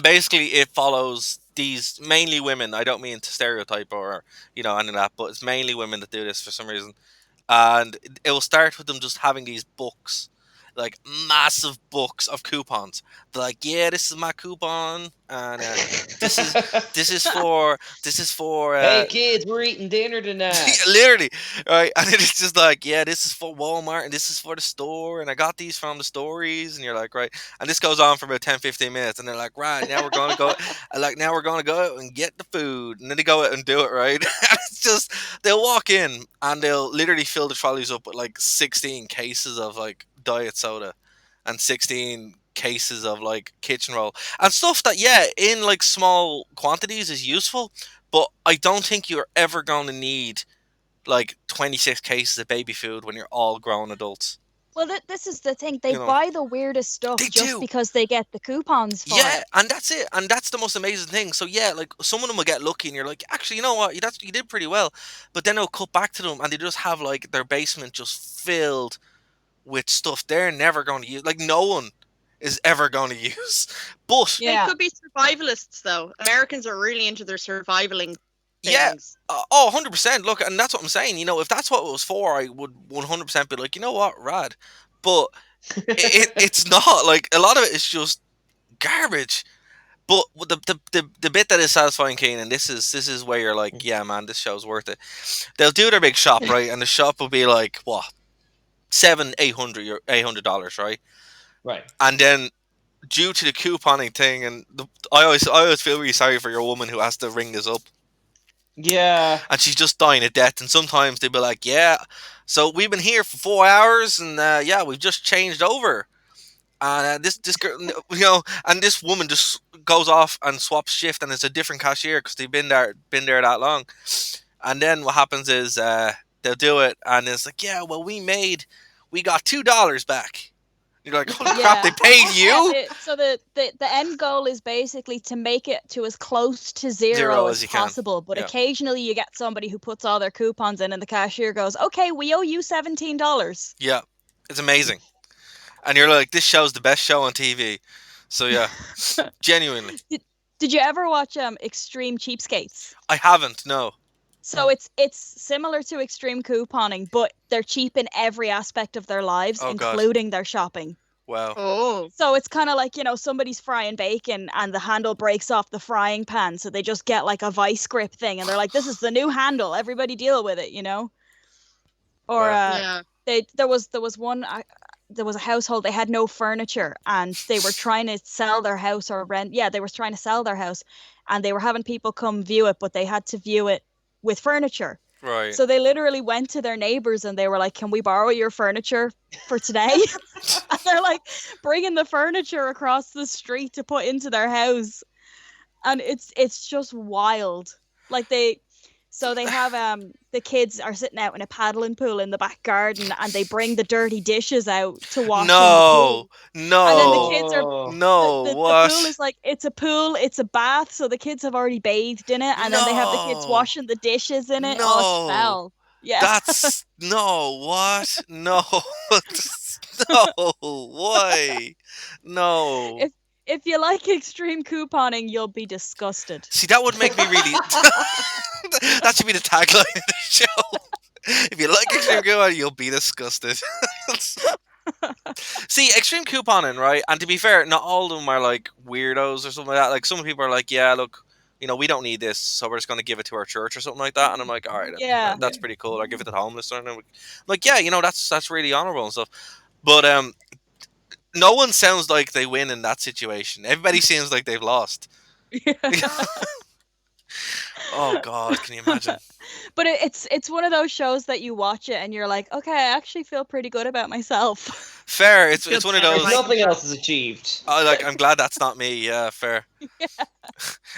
basically, it follows these mainly women. I don't mean to stereotype or any of that, but it's mainly women that do this for some reason. And it will start with them just having these books, like massive books of coupons. They're like, yeah, this is my coupon, and this is this is for Hey kids, we're eating dinner tonight. literally, right? And it's just like, yeah, this is for Walmart and this is for the store, and I got these from the stories, and you're like, right. And this goes on for about 10-15 minutes, and they're like, right, now we're gonna go, now we're gonna go out and get the food, and then they go out and do it, right? And it's just they'll walk in and they'll literally fill the trolleys up with like 16 cases of like diet soda, and 16 cases of like kitchen roll and stuff that, yeah, in like small quantities is useful, but I don't think you're ever going to need like 26 cases of baby food when you're all grown adults. Well, this is the thing. They You know, buy the weirdest stuff they just do. because they get the coupons for Yeah, it. and that's it. And that's the most amazing thing. So, yeah, like some of them will get lucky and you're like, actually, you know what? You did pretty well. But then they'll cut back to them and they just have like their basement just filled with stuff they're never going to use. Like, no one is ever going to use. But Yeah. They could be survivalists, though. Americans are really into their survivaling yeah, things. 100%. Look, and that's what I'm saying. You know, if that's what it was for, I would 100% be like, you know what, rad. But it's not. Like, a lot of it is just garbage. But the bit that is satisfying, Kane, and this is where you're like, yeah, man, this show's worth it. They'll do their big shop, right, and the shop will be like, what, $700-800, right? Right. And then due to the couponing thing, and I always feel really sorry for your woman who has to ring this up. Yeah. And she's just dying of death. And sometimes they'll be like, yeah, so we've been here for 4 hours, and yeah, we've just changed over. And this girl, you know, and this woman just goes off and swaps shift, and it's a different cashier because they've been there that long. And then what happens is they'll do it, and it's like, yeah, well, we got $2 back. You're like, holy crap, they paid you? So the end goal is basically to make it to as close to zero as you can. possible. But Yeah. occasionally you get somebody who puts all their coupons in and the cashier goes, okay, we owe you $17. Yeah, it's amazing. And you're like, this show's the best show on TV. So yeah, genuinely. Did you ever watch Extreme Cheapskates? I haven't, no. So it's similar to Extreme Couponing, but they're cheap in every aspect of their lives, Oh, God. including their shopping. Wow. Oh. So it's kind of like, you know, somebody's frying bacon and the handle breaks off the frying pan, so they just get like a vice grip thing and they're like, this is the new handle, everybody deal with it, you know? Or Wow. Yeah. there was a household, they had no furniture and they were trying to sell their house or rent. Yeah, they were trying to sell their house and they were having people come view it, but they had to view it with furniture. Right. So they literally went to their neighbors and they were like, can we borrow your furniture for today? And they're like bringing the furniture across the street to put into their house. And it's just wild. Like they have the kids are sitting out in a paddling pool in the back garden and they bring the dirty dishes out to wash in the pool. No. And then the kids are No, the what? pool is like, it's a pool, it's a bath, so the kids have already bathed in it, and then they have the kids No. washing the dishes in it. No. Oh, it's foul. Yeah. That's no, what? No. No, why? No. If you like extreme couponing, you'll be disgusted. See, that would make me really. That should be the tagline of the show. If you like extreme couponing, you'll be disgusted. See, extreme couponing, right? And to be fair, not all of them are like weirdos or something like that. Like some people are like, yeah, look, you know, we don't need this, so we're just going to give it to our church or something like that. And I'm like, all right, Yeah. that's pretty cool. Or give it to the homeless or something. Like, yeah, you know, that's really honorable and stuff. But no one sounds like they win in that situation. Everybody seems like they've lost. Oh God, can you imagine? But it's one of those shows that you watch it and you're like, okay, I actually feel pretty good about myself. Fair. It's Feels one of better, those. like- Nothing else is achieved. I'm glad that's not me. Yeah, fair.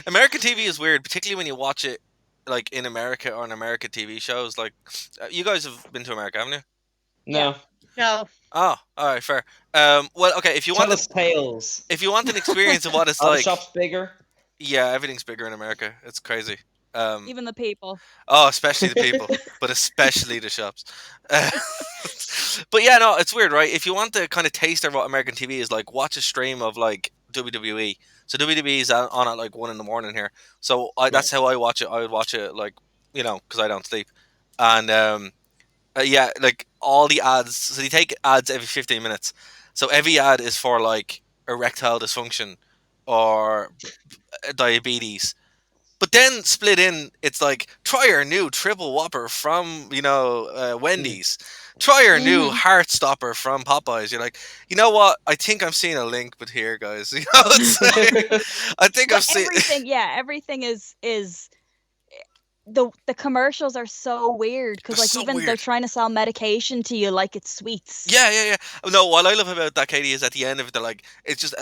American TV is weird, particularly when you watch it like in America or on American TV shows. Like, you guys have been to America, haven't you? No. No. Oh, all right, fair. Well, okay. If you Tell want, us tales. if you want an experience of what it's Are the like, shops bigger? yeah, everything's bigger in America. It's crazy. Even the people. Oh, especially the people, but especially the shops. But yeah, no, it's weird, right? If you want to kind of taste of what American TV is like, watch a stream of like WWE. So WWE is on at like 1 a.m. here. So that's how I watch it. I would watch it like, you know, because I don't sleep, and Yeah, like all the ads. So they take ads every 15 minutes. So every ad is for like erectile dysfunction or diabetes. But then split in, it's like try our new triple whopper from Wendy's. Try our new Mhm. heart stopper from Popeyes. You're like, you know what? I think I'm seeing a link, but here, guys, it's like, I think But I've seen. everything is the commercials are so weird They're because like so even they're weird. trying to sell medication to you like it's sweets. Yeah, yeah, yeah. No, what I love about that, Katie, is at the end of it, they're like, it's just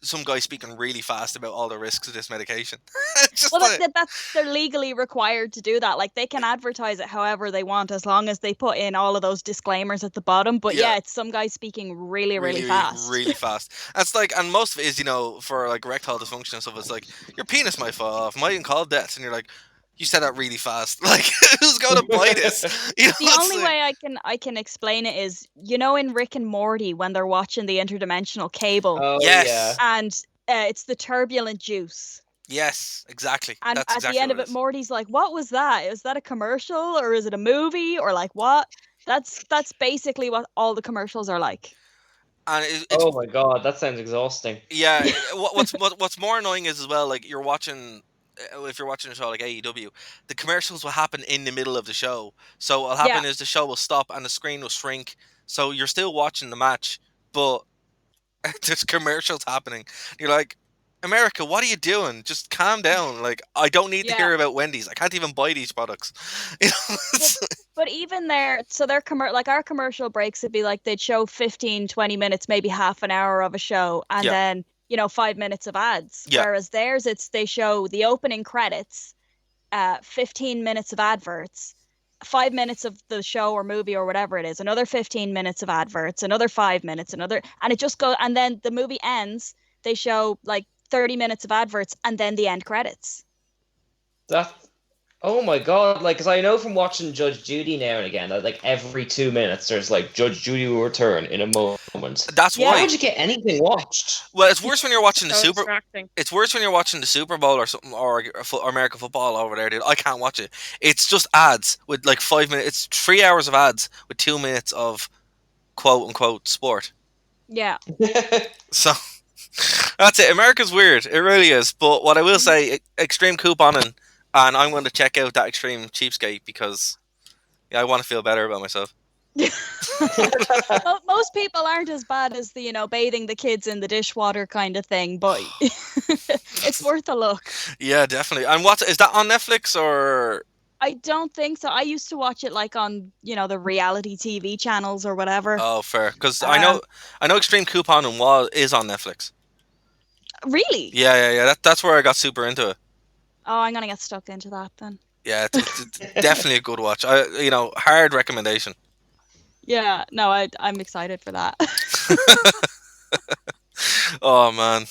some guy speaking really fast about all the risks of this medication. It's just Well, like, they're legally required to do that. Like they can advertise it however they want as long as they put in all of those disclaimers at the bottom. But yeah, yeah, it's some guy speaking really, really really, really, fast. really fast. That's like, and most of it is, for like erectile dysfunction and stuff, it's like your penis might fall off, might even cause death, and you're like, you said that really fast. Like, who's gonna buy this? The It's only like, way I can explain it is in Rick and Morty when they're watching the interdimensional cable Oh yeah. yes, and it's the turbulent juice. yes, exactly. And That's at the exactly end what of it it, is. Morty's like, "What was that? Is that a commercial or is it a movie or like what?" That's basically what all the commercials are like. And it's Oh my god, that sounds exhausting. yeah. What's more annoying is as well, like you're watching. If you're watching a show like AEW, the commercials will happen in the middle of the show. So what'll Yeah, happen is the show will stop and the screen will shrink. So you're still watching the match, but there's commercials happening. You're like, America, what are you doing? Just calm down. Like, I don't need to yeah. hear about Wendy's. I can't even buy these products. You know, But but even their like our commercial breaks would be like they'd show 15, 20 minutes, maybe half an hour of a show, and yeah, then 5 minutes of ads. yeah, Whereas theirs, they show the opening credits, 15 minutes of adverts, 5 minutes of the show or movie or whatever it is, another 15 minutes of adverts, another 5 minutes, and it just goes, and then the movie ends. They show like 30 minutes of adverts and then the end credits. That. Oh my god! Like, because I know from watching Judge Judy now and again that like every 2 minutes there's like Judge Judy will return in a moment. that's Yeah. How why. would you get anything watched? Well, it's worse when you're watching the So Super. distracting. It's worse when you're watching the Super Bowl or something, or American football over there, dude. I can't watch it. It's just ads with like 5 minutes. It's 3 hours of ads with 2 minutes of quote unquote sport. Yeah. So that's it. America's weird. It really is. But what I will say, extreme couponing, and I'm going to check out that extreme cheapskate because I want to feel better about myself. Most people aren't as bad as the bathing the kids in the dishwater kind of thing, but it's worth a look. Yeah, definitely. And what is that on Netflix or? I don't think so. I used to watch it like on the reality TV channels or whatever. Oh, fair. Because Um, I know extreme couponing is on Netflix. Really? Yeah, yeah, yeah. That's where I got super into it. Oh, I'm gonna get stuck into that then. Yeah, it's definitely a good watch. Hard recommendation. Yeah, no, I'm excited for that. Oh man,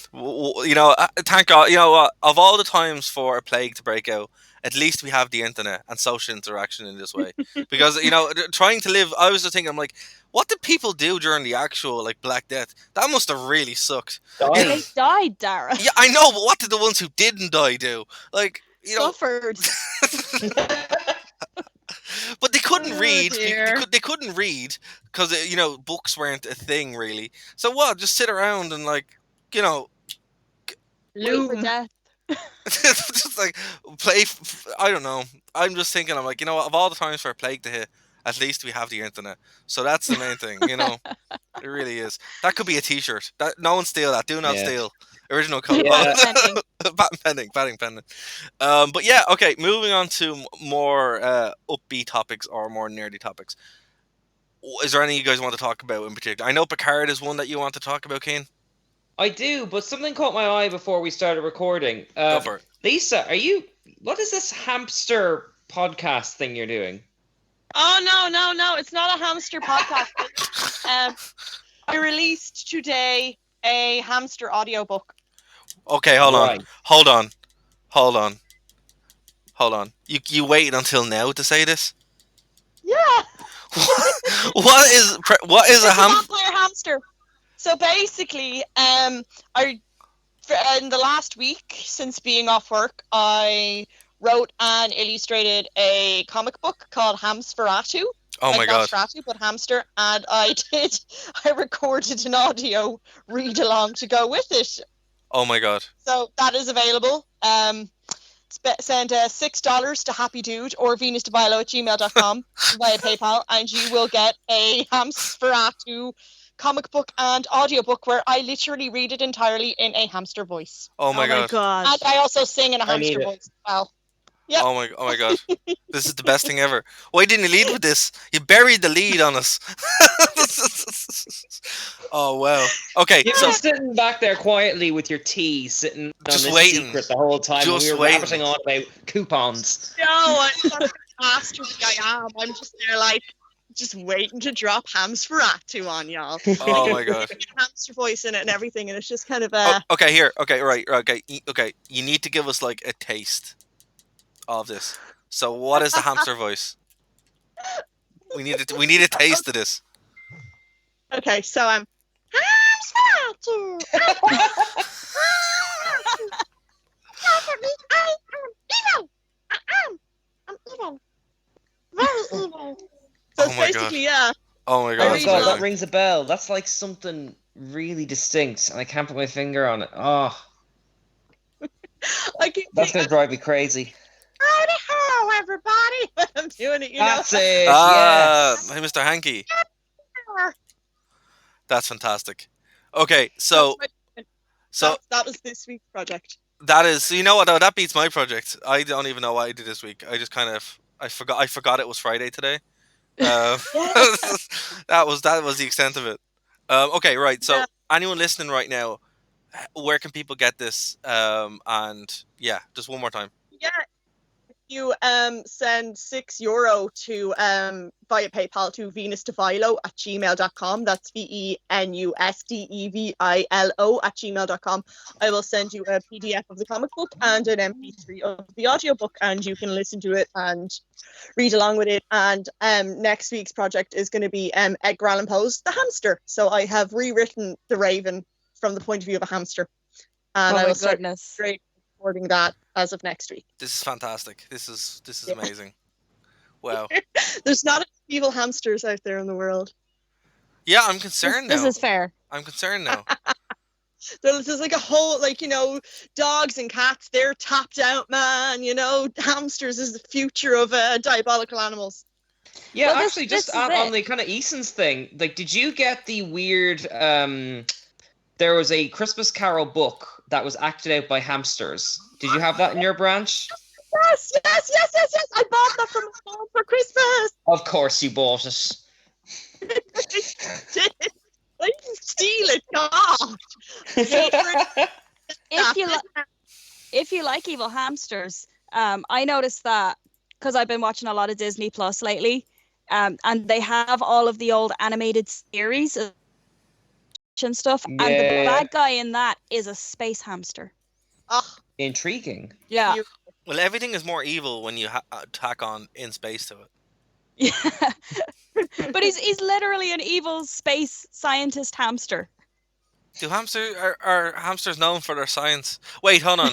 thank God. You know what? Of all the times for a plague to break out, at least we have the internet and social interaction in this way. Because trying to live, I was just thinking, I'm like, what did people do during the actual like Black Death? That must have really sucked. They died, Darragh. Yeah, I know, but what did the ones who didn't die do? Like, Suffered. but they couldn't Oh, read. dear. They couldn't read because books weren't a thing really. So what? Just sit around and like you know Wait for Loom. death. just like play. I don't know. I'm just thinking. I'm like, of all the times for a plague to hit, at least we have the internet. So that's the main thing. It really is. That could be a T-shirt. That no one steal that. Do not Yeah. steal. Original code. Yeah. Pending. Patent pending. But yeah, okay. Moving on to more upbeat topics or more nerdy topics. Is there any you guys want to talk about in particular? I know Picard is one that you want to talk about, Kane. I do, but something caught my eye before we started recording. Go for it. Lisa, what is this hamster podcast thing you're doing? Oh no! It's not a hamster podcast. I released today a hamster audiobook. Okay, hold Right. on. You waited until now to say this? Yeah. What is a It's a ham? vampire hamster. So basically, in the last week since being off work, I wrote and illustrated a comic book called Hamsferatu. Oh Like my not god. Scratchy, but hamster. And I recorded an audio read along to go with it. Oh my god. So that is available. Send $6 to Happy Dude or venusdevilo@gmail.com via PayPal, and you will get a Hamsferatu comic book and audiobook where I literally read it entirely in a hamster voice. Oh my god. And I also sing in a I need hamster it. voice as well. Yep. Oh my god. This is the best thing ever. Why didn't you lead with this? You buried the lead on us. Oh wow. Okay, You've so been sitting back there quietly with your tea, sitting on just this waiting. secret the whole time, and we Just were waiting. rabbiting on about coupons. No, I'm not the bastard I am. I'm just there like just waiting to drop Hamsferatu on y'all. Oh my god. Hamster voice in it and everything, and it's just kind of Okay, here. Okay, right. Okay, okay. You need to give us like a taste of this. So, what is the hamster voice? We need it. We need a taste of this. Okay, so Hamsferatu. I'm evil. Very evil. So Oh it's my basically, yeah. Oh my Oh god. my read god, along. that rings a bell. That's like something really distinct, and I can't put my finger on it. Oh, I keep that's thinking, gonna drive me crazy. howdy ho, everybody, when I'm doing it, you know. That's it. Ah, Yes. hey, Mr. Hanky. That's fantastic. Okay, so That was this week's project. that is. So you know what? Though that beats my project. I don't even know what I did this week. I just kind of I forgot. I forgot it was Friday today. Uh, that was the extent of it. Okay, right. So Yeah. anyone listening right now, where can people get this? And yeah, just one more time. Yeah, you send €6 to via PayPal to venusdevilo@gmail.com. That's VENUSDEVILO@gmail.com. I will send you a PDF of the comic book and an MP3 of the audiobook, and you can listen to it and read along with it. And next week's project is going to be Edgar Allan Poe's The Hamster. So I have rewritten The Raven from the point of view of a hamster, and Oh I my will start goodness. recording that as of next week. This is fantastic. This is Yeah. amazing. Wow. There's not enough evil hamsters out there in the world. Yeah, I'm concerned This now. is fair. I'm concerned now. There's like a whole, like, you know, dogs and cats, they're tapped out, man. You know, hamsters is the future of diabolical animals. Yeah, Well, actually, this just is on it. the kind of Eason's thing, like, did you get the weird? There was a Christmas Carol book that was acted out by hamsters. Did you have that in your branch? Yes. I bought that from my mom for Christmas. Of course, you bought it. I didn't steal it, God. If you like evil hamsters, I noticed that because I've been watching a lot of Disney Plus lately, and they have all of the old animated series and stuff, and the Yeah. bad guy in that is a space hamster. Oh, Intriguing. Yeah. Well, everything is more evil when you tack on in space to it. Yeah. But he's literally an evil space scientist hamster. Do are hamsters known for their science? Wait, hold on.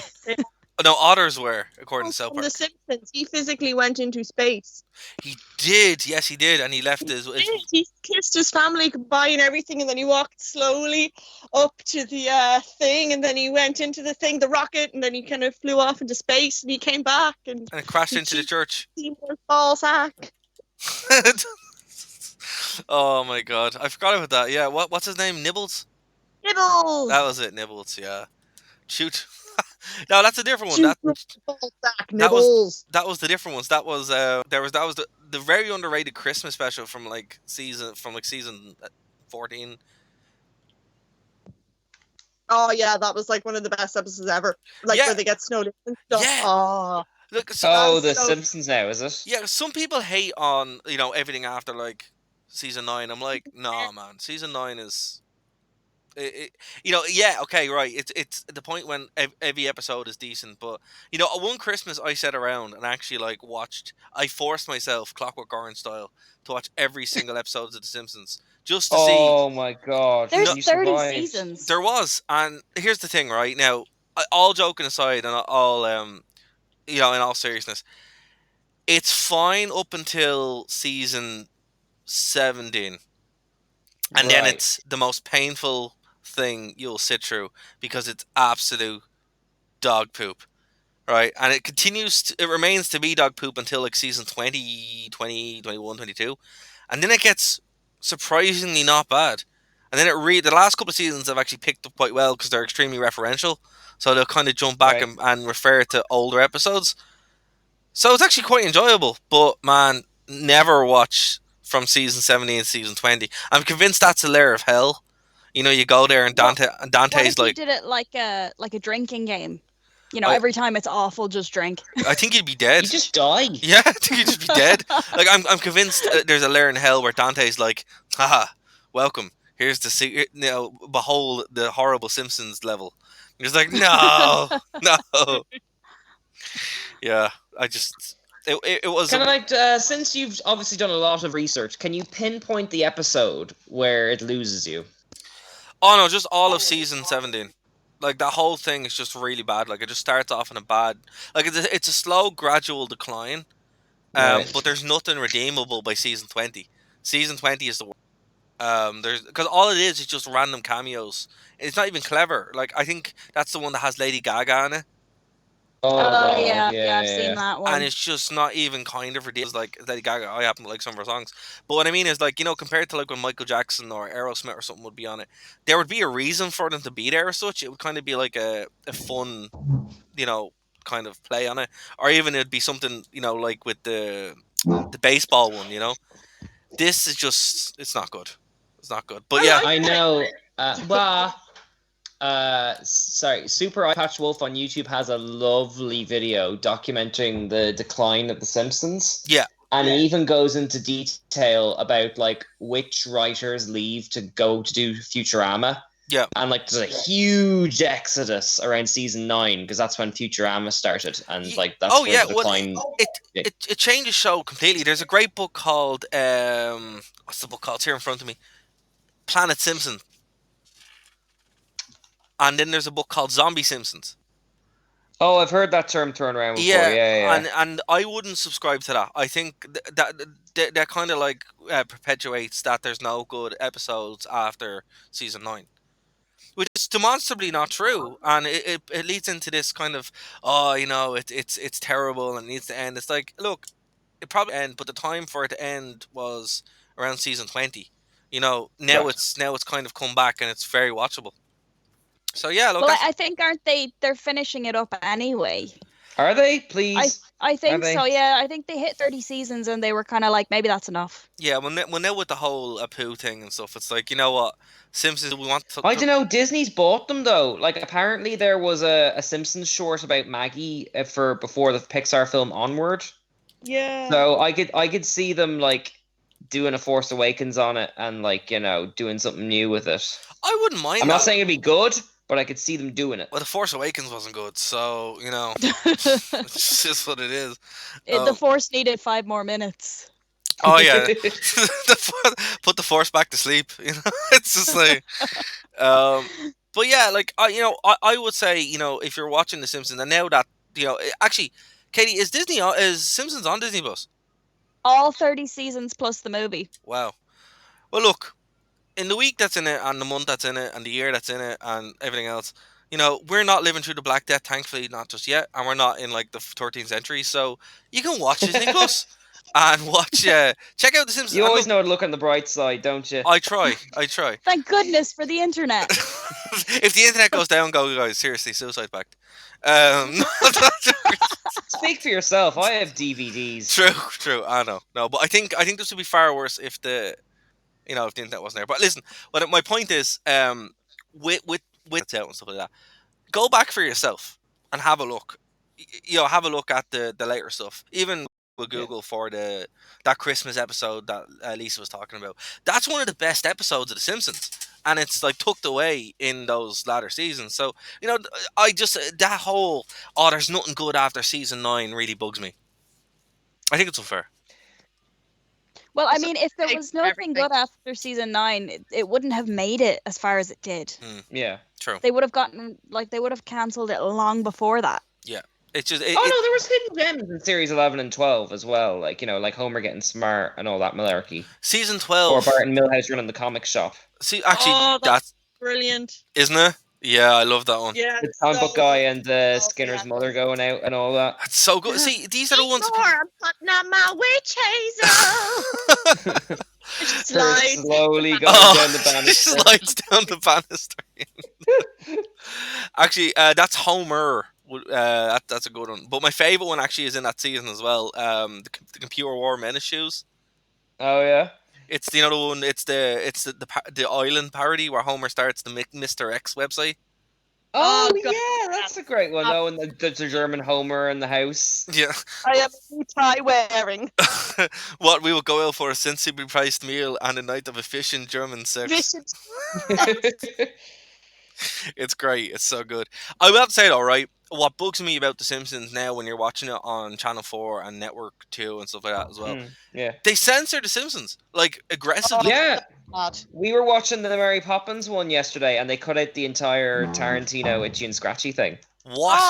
No, otters were, according to South from The Park. Simpsons, he physically went into space. He did. Yes, he did, and he left his. He kissed his family goodbye and everything, and then he walked slowly up to the thing, and then he went into the thing, the rocket, and then he kind of flew off into space, and he came back, and And it crashed into the church. he was ball sack. Oh my god, I forgot about that. Yeah, what's his name? Nibbles. Nibbles. That was it, Nibbles. Yeah. Shoot. No, that's a different one. Shoot That ball sack, that was- Nibbles. that was the different ones. That was the very underrated Christmas special from season 14. Oh yeah, that was like one of the best episodes ever. Like Yeah. where they get snowed in and stuff. Yeah. Oh, Look, Oh, the so- Simpsons now, is it? yeah, some people hate on everything after like season 9. I'm like, nah, man. Season 9 is, yeah, okay, right. It's the point when every episode is decent, but one Christmas I sat around and actually like watched. I forced myself, Clockwork Orange style, to watch every single episode of The Simpsons just to see. Oh my god! There's you 30 survived. seasons. There was, and here's the thing, right now. All joking aside, and all in all seriousness, it's fine up until season 17. And then Right. it's the most painful thing you'll sit through because it's absolute dog poop. Right? And it remains to be dog poop until like season 20, 20, 21, 22. And then it gets surprisingly not bad. And then the last couple of seasons have actually picked up quite well because they're extremely referential. So they'll kind of jump back Right. and refer to older episodes. So it's actually quite enjoyable. But man, never watch from season 17 to season 20. I'm convinced that's a layer of hell. You know, you go there and What Dante's if you like, did it like a drinking game? You know, Oh. every time it's awful, just drink. I think you'd be dead. You just die. Yeah, I think you'd just be dead. Like I'm convinced there's a layer in hell where Dante's like, haha, welcome. Here's the secret. You know, behold the horrible Simpsons level. He's like, no, no. Yeah, I just it was. Kind of like, since you've obviously done a lot of research, can you pinpoint the episode where it loses you? Oh no, just all of season 17. Like that whole thing is just really bad. Like it just starts off in a bad. Like it's a slow, gradual decline. Right. But there's nothing redeemable by season 20. Season 20 is the worst. There's because all it is just random cameos. It's not even clever. Like I think that's the one that has Lady Gaga in it, Oh, God. yeah, I've seen that one. and it's just not even kind of ridiculous. Like Lady Gaga, I happen to like some of her songs, but what I mean is like compared to like when Michael Jackson or Aerosmith or something would be on it, there would be a reason for them to be there as such. It would kind of be like a fun, kind of play on it, or even it'd be something like with the baseball one. This is just it's not good. It's not good. But yeah, I know. Sorry, Super Eye Patch Wolf on YouTube has a lovely video documenting the decline of The Simpsons. Yeah. And he even goes into detail about like which writers leave to go to do Futurama. Yeah. And like there's a huge exodus around season 9 because that's when Futurama started, and like that's where the decline. It changed the show completely. There's a great book called what's the book called? It's here in front of me. Planet Simpson. And then there's a book called Zombie Simpsons. Oh, I've heard that term thrown around before. Yeah. And I wouldn't subscribe to that. I think that kind of like perpetuates that there's no good episodes after season 9, which is demonstrably not true, and it leads into this kind of it's terrible and it needs to end. It's like, look, it probably end, but the time for it to end was around season 20. Now it's kind of come back and it's very watchable. So yeah, look. Well, I think aren't they're finishing it up anyway. Are they? Please. I think so. Yeah, I think they hit 30 seasons and they were kind of like, maybe that's enough. Yeah, when they're with the whole Apu thing and stuff, it's like, you know what, Simpsons, we want to. I don't know. Disney's bought them though. Like apparently there was a Simpsons short about Maggie before the Pixar film Onward. Yeah. So I could see them like doing a Force Awakens on it and like doing something new with it. I wouldn't mind. I'm not saying it'd be good, but I could see them doing it. Well, the Force Awakens wasn't good, so it's just what it is. The Force needed 5 more minutes. Oh yeah, put the Force back to sleep. It's just like, but yeah, like I would say if you're watching The Simpsons and now that actually, Katie, is Simpsons on Disney Plus? All 30 seasons plus the movie. Wow. Well, look. In the week that's in it, and the month that's in it, and the year that's in it, and everything else, we're not living through the Black Death, thankfully, not just yet, and we're not in like the 13th century, so you can watch Disney Plus and watch. Check out The Simpsons. You always know to look on the bright side, don't you? I try. Thank goodness for the internet. If the internet goes down, go guys. Seriously, suicide pact. Speak for yourself. I have DVDs. True. I know. No, but I think this would be far worse if the internet wasn't there. But listen, my point is, with it's out and stuff like that, go back for yourself and have a look. Have a look at the later stuff. Even with Google for that Christmas episode that Lisa was talking about. That's one of the best episodes of The Simpsons, and it's like tucked away in those latter seasons. So I just that whole there's nothing good after season 9 really bugs me. I think it's unfair. Well, I mean, if there was nothing good after season 9, it wouldn't have made it as far as it did. Yeah, true. They would have cancelled it long before that. Yeah. It's just Oh no, there was hidden gems in series 11 and 12 as well, like like Homer getting smart and all that malarkey. season Or 12. Bart and Milhouse running the comic shop. See, actually, Oh, that's brilliant. isn't it? Yeah, I love that one. Yeah, The comic book guy and Oh, Skinner's yeah. mother going out and all that. That's so good. See, these are the ones. I'm putting on my witch hazel. It Her slides. slowly going Oh, down the she banister. slides down the banister. Actually, that's Homer. That's a good one. But my favorite one actually is in that season as well. The Computer War Menace shoes. Oh yeah. It's the other one. It's the island parody where Homer starts the Mr. X website. Oh, God. yeah, that's a great one though. And there's a German Homer in the house. Yeah. I am a new tie wearing. What we would go out for a sensibly priced meal and a night of efficient German sex. Vicious. It's great. It's so good. I will have to say though, right? What bugs me about The Simpsons now when you're watching it on Channel 4 and Network 2 and stuff like that as well, Yeah. they censor The Simpsons, like, aggressively. Yeah. God. We were watching the Mary Poppins one yesterday, and they cut out the entire Tarantino itchy and scratchy thing. What?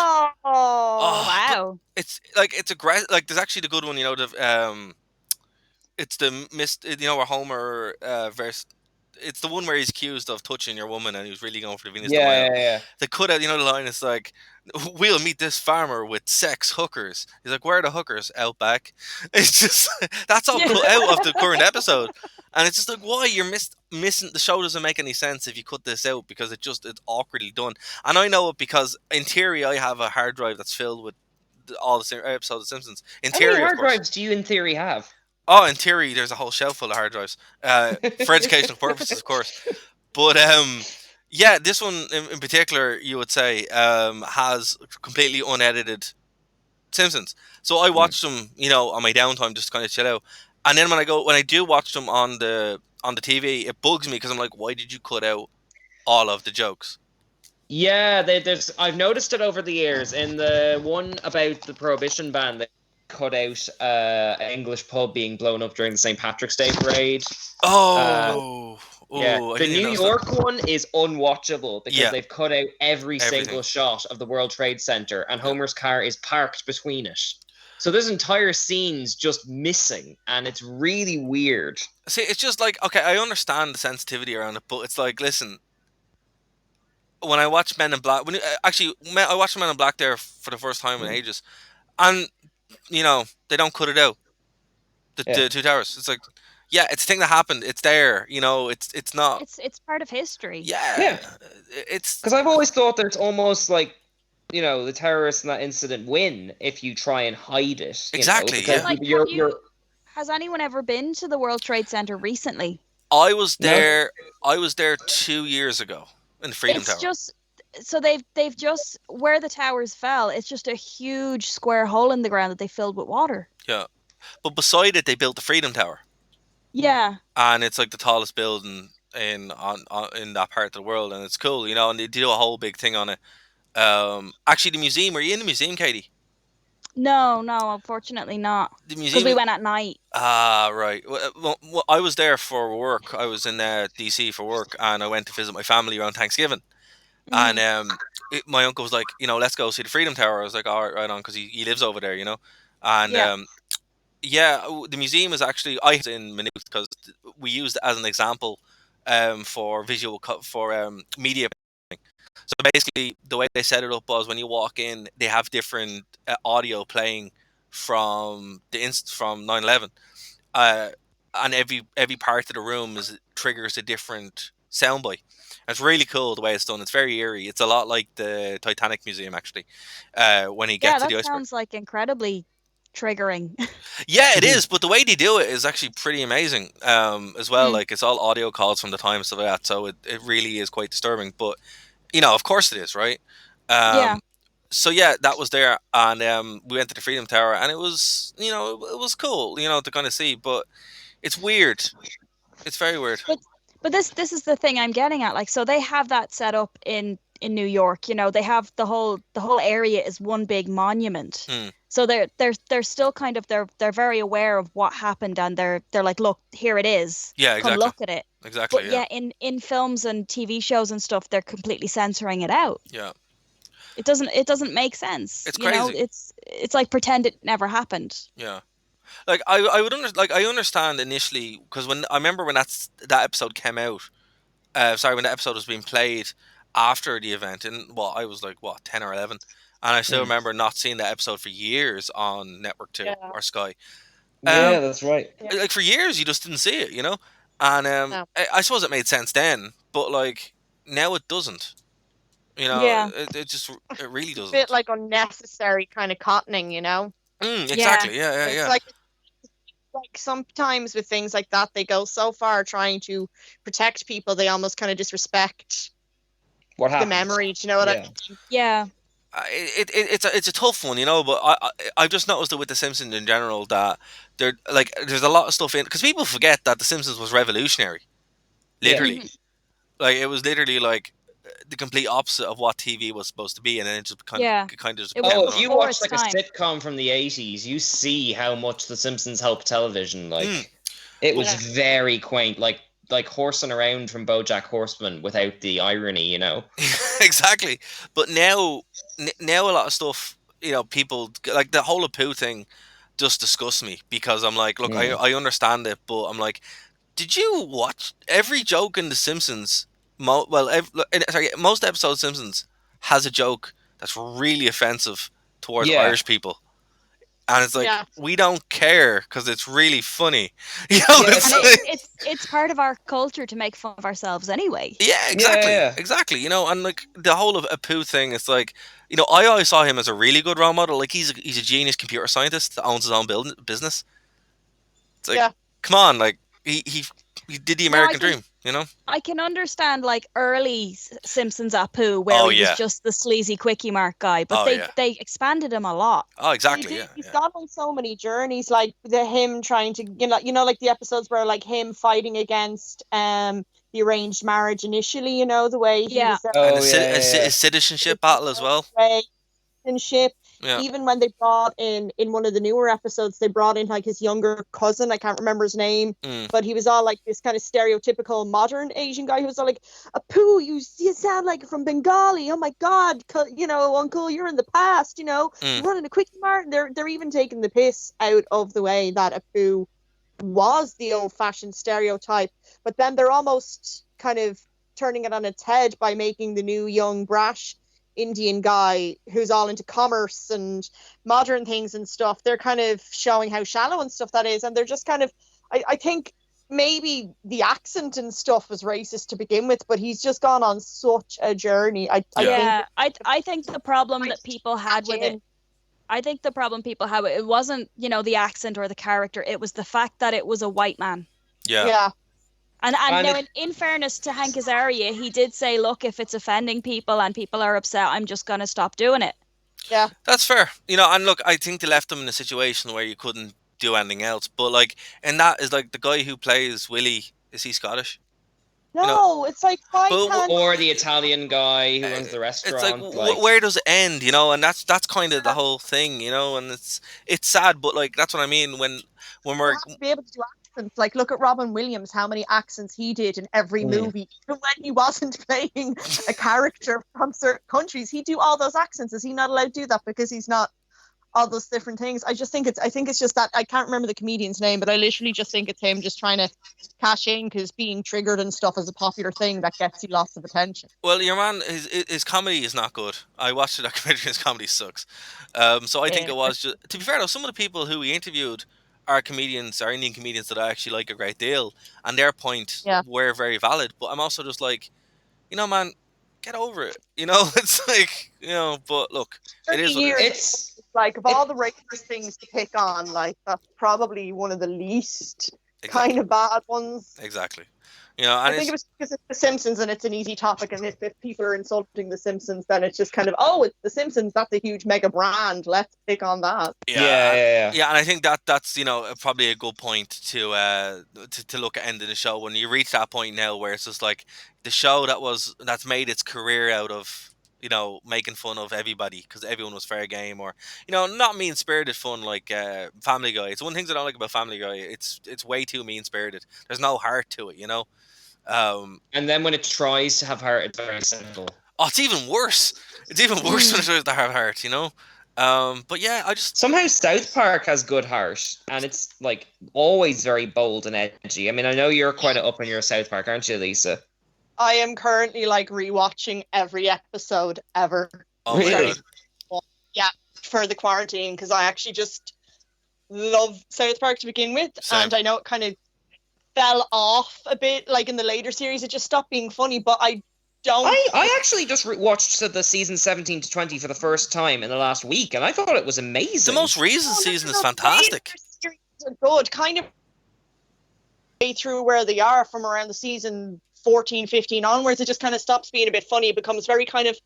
Oh, Wow. It's like, it's aggressive. Like, there's actually the good one, it's the where Homer it's the one where he's accused of touching your woman and he was really going for the Venus de Milo. Yeah. They cut out, the line is like, we'll meet this farmer with sex hookers. He's like, where are the hookers? Out back. It's just, that's all cut out of the current episode. And it's just like, why? You're missing, the show doesn't make any sense if you cut this out because it's awkwardly done. And I know it because, in theory, I have a hard drive that's filled with all the episodes of Simpsons. In How theory, many of hard course. drives do you, in theory, have? Oh, in theory, there's a whole shelf full of hard drives for educational purposes, of course. But yeah, this one in particular, you would say, has completely unedited Simpsons. So I watch them, on my downtime, just to kind of chill out. And then when I do watch them on the TV, it bugs me because I'm like, why did you cut out all of the jokes? Yeah, there's. I've noticed it over the years. In the one about the Prohibition ban, they cut out an English pub being blown up during the St. Patrick's Day parade. Yeah, the New York one is unwatchable because they've cut out every single shot of the World Trade Center, and Homer's car is parked between it. So there's entire scenes just missing, and it's really weird. See, it's just like, okay, I understand the sensitivity around it, but it's like, listen, when I watch Men in Black, I watched Men in Black there for the first time in ages, and they don't cut it out. The two towers. It's like, yeah, it's a thing that happened. It's there. It's not. It's part of history. Yeah. It's because I've always thought that it's almost like, the terrorists in that incident win if you try and hide it. Exactly. Because yeah. Like, has anyone ever been to the World Trade Center recently? I was there. No. I was there 2 years ago in the Freedom Tower. So they've just, where the towers fell, it's just a huge square hole in the ground that they filled with water. Yeah, but beside it they built the Freedom Tower. Yeah, and it's like the tallest building in that part of the world, and it's cool, and they do a whole big thing on it. Actually, the museum. Were you in the museum, Katie? No, unfortunately not. The museum. Because we went at night. Ah, right. Well, I was there for work. I was in DC for work, and I went to visit my family around Thanksgiving. Mm. And my uncle was like, let's go see the Freedom Tower. I was like, all right on, because he lives over there, And the museum is actually, I was in Maynooth because we used it as an example for media. So basically, the way they set it up was when you walk in, they have different audio playing from 9/11, and every part of the room triggers a different soundbite. It's really cool the way it's done. It's very eerie. It's a lot like the Titanic Museum, actually. When he gets to the iceberg. Yeah, that sounds like incredibly triggering. Yeah, it is. But the way they do it is actually pretty amazing as well. Like, it's all audio calls from the time and stuff like that. So it really is quite disturbing. But, of course it is, right? Yeah. So, yeah, that was there. And we went to the Freedom Tower. And it was, it was cool, to kind of see. But it's weird. It's very weird. But this is the thing I'm getting at. Like, so they have that set up in New York. They have the whole area is one big monument. So they're still kind of they're very aware of what happened, and they're like, look, here it is. Yeah, exactly. Come look at it. Exactly. But in films and TV shows and stuff, they're completely censoring it out. Yeah. It doesn't make sense. It's You know, crazy. it's like pretend it never happened. Yeah. Like I would like I understand initially because when I remember when that episode came out, sorry, when the episode was being played after the event, and well, I was like what 10 or 11, and I still Mm. remember not seeing that episode for years on Network Two Yeah. or Sky. Yeah, that's right. Yeah. Like for years you just didn't see it, you know, and No. I suppose it made sense then, but like now it doesn't. You know, Yeah. it really It's a bit doesn't. like unnecessary kind of cottoning, you know? Yeah. Exactly. Yeah. It's Yeah. like sometimes with things like that, they go so far trying to protect people, they almost kind of disrespect What the happened? memory. Do you know what I Yeah. mean? Yeah. It's a tough one, you know. But I've just noticed it with the Simpsons in general that there's a lot of stuff in because people forget that the Simpsons was revolutionary, Yeah. literally. Mhm. Like it was literally like the complete opposite of what TV was supposed to be, and then it just Yeah. kind of just It was became Oh, the if norm. you before watch its like a time. sitcom from the 80s, you see how much The Simpsons helped television. Like Mm. it was Yeah. very quaint, like horsing around from BoJack Horseman without the irony, you know. Exactly. But now a lot of stuff, you know, people like the whole Apu thing just disgusts me because I'm like, look, Mm. I understand it, but I'm like, did you watch every joke in The Simpsons? Sorry, most episodes of Simpsons has a joke that's really offensive towards Yeah. Irish people, and it's like Yeah. we don't care because it's really funny. You know, Yeah, it's And it's- like, it's part of our culture to make fun of ourselves anyway. yeah, Yeah. exactly. You know, and like the whole of Apu thing, it's like, you know, I always saw him as a really good role model. Like he's a genius computer scientist that owns his own business. It's like, Yeah. come on, like he did the Now, American dream. You know? I can understand like early Simpsons Apu where Oh, he was yeah. just the sleazy quickie mark guy, but Oh, they yeah. they expanded him a lot. Oh, They exactly. did. Yeah, He's yeah. gone on so many journeys, like him trying to, like the episodes where like him fighting against the arranged marriage initially, the way he Yeah. was Oh And yeah. his citizenship battle as well. relationship. Yeah. Even when they brought in one of the newer episodes, they brought in like his younger cousin. I can't remember his name, Mm. but he was all like this kind of stereotypical modern Asian guy. He was all like, "Apu, you sound like from Bengali. Oh my God, Uncle, you're in the past. You're running a quickie mart." They're even taking the piss out of the way that Apu was the old-fashioned stereotype, but then they're almost kind of turning it on its head by making the new young brash Indian guy who's all into commerce and modern things and stuff. They're kind of showing how shallow and stuff that is, and they're just kind of, I think maybe the accent and stuff was racist to begin with, but he's just gone on such a journey. I Yeah, think I think the problem that people had with it, I think the problem people had with it wasn't, the accent or the character, it was the fact that it was a white man. Yeah. yeah. And And now, in fairness to Hank Azaria, he did say, look, if it's offending people and people are upset, I'm just going to stop doing it. Yeah. That's fair. You know, and look, I think they left him in a situation where you couldn't do anything else. But like, and that is like the guy who plays Willie. Is he Scottish? No, it's like why But can't Or the Italian guy who runs the it's like, restaurant. where does it end? You know, and that's kind of the whole thing. You know, and it's sad, but like that's what I mean when you we're have to be able to do accents? Like, look at Robin Williams, how many accents he did in every movie. Even when he wasn't playing a character from certain countries, he'd do all those accents. Is he not allowed to do that because he's not all those different things? I think it's just that I can't remember the comedian's name, but I literally just think it's him just trying to cash in because being triggered and stuff is a popular thing that gets you lots of attention. well, your man, his comedy is not good. I watched the documentary. His comedy sucks. So I think it was just. To be fair though, some of the people who he interviewed are Indian comedians that I actually like a great deal, and their point were very valid. But I'm also just like, man, get over it. You know, it's like, But look, it is what it is. It's like of all the racist things to pick on, like that's probably one of the least kind of bad ones. Exactly. And I think it was because it's The Simpsons and it's an easy topic, and if people are insulting The Simpsons, then it's just kind of, oh, it's The Simpsons, that's a huge mega brand, let's pick on that. Yeah, and I think that's probably a good point to look at ending the show when you reach that point now where it's just like the show that's made its career out of making fun of everybody because everyone was fair game, or not mean spirited fun like Family Guy. It's one of the things I don't like about Family Guy. It's way too mean spirited. There's no heart to it, and then when it tries to have heart, it's very cynical. Oh, it's even worse. It's even worse when it shows the heart, you know. But yeah, I just Somehow South Park has good heart, and it's like always very bold and edgy. I mean, I know you're quite up in your South Park, aren't you, Lisa? I am currently like rewatching every episode ever. oh my Really? god, Yeah, for the quarantine, because I actually just love South Park to begin with, Same. and I know it kind of fell off a bit, like in the later series, it just stopped being funny. But I don't. I actually just watched the season 17 to 20 for the first time in the last week, and I thought it was the amazing. most recent season is fantastic. The later series are good, kind of way through where they are from around the season 14, 15 onwards. It just kind of stops being a bit funny. It becomes very kind of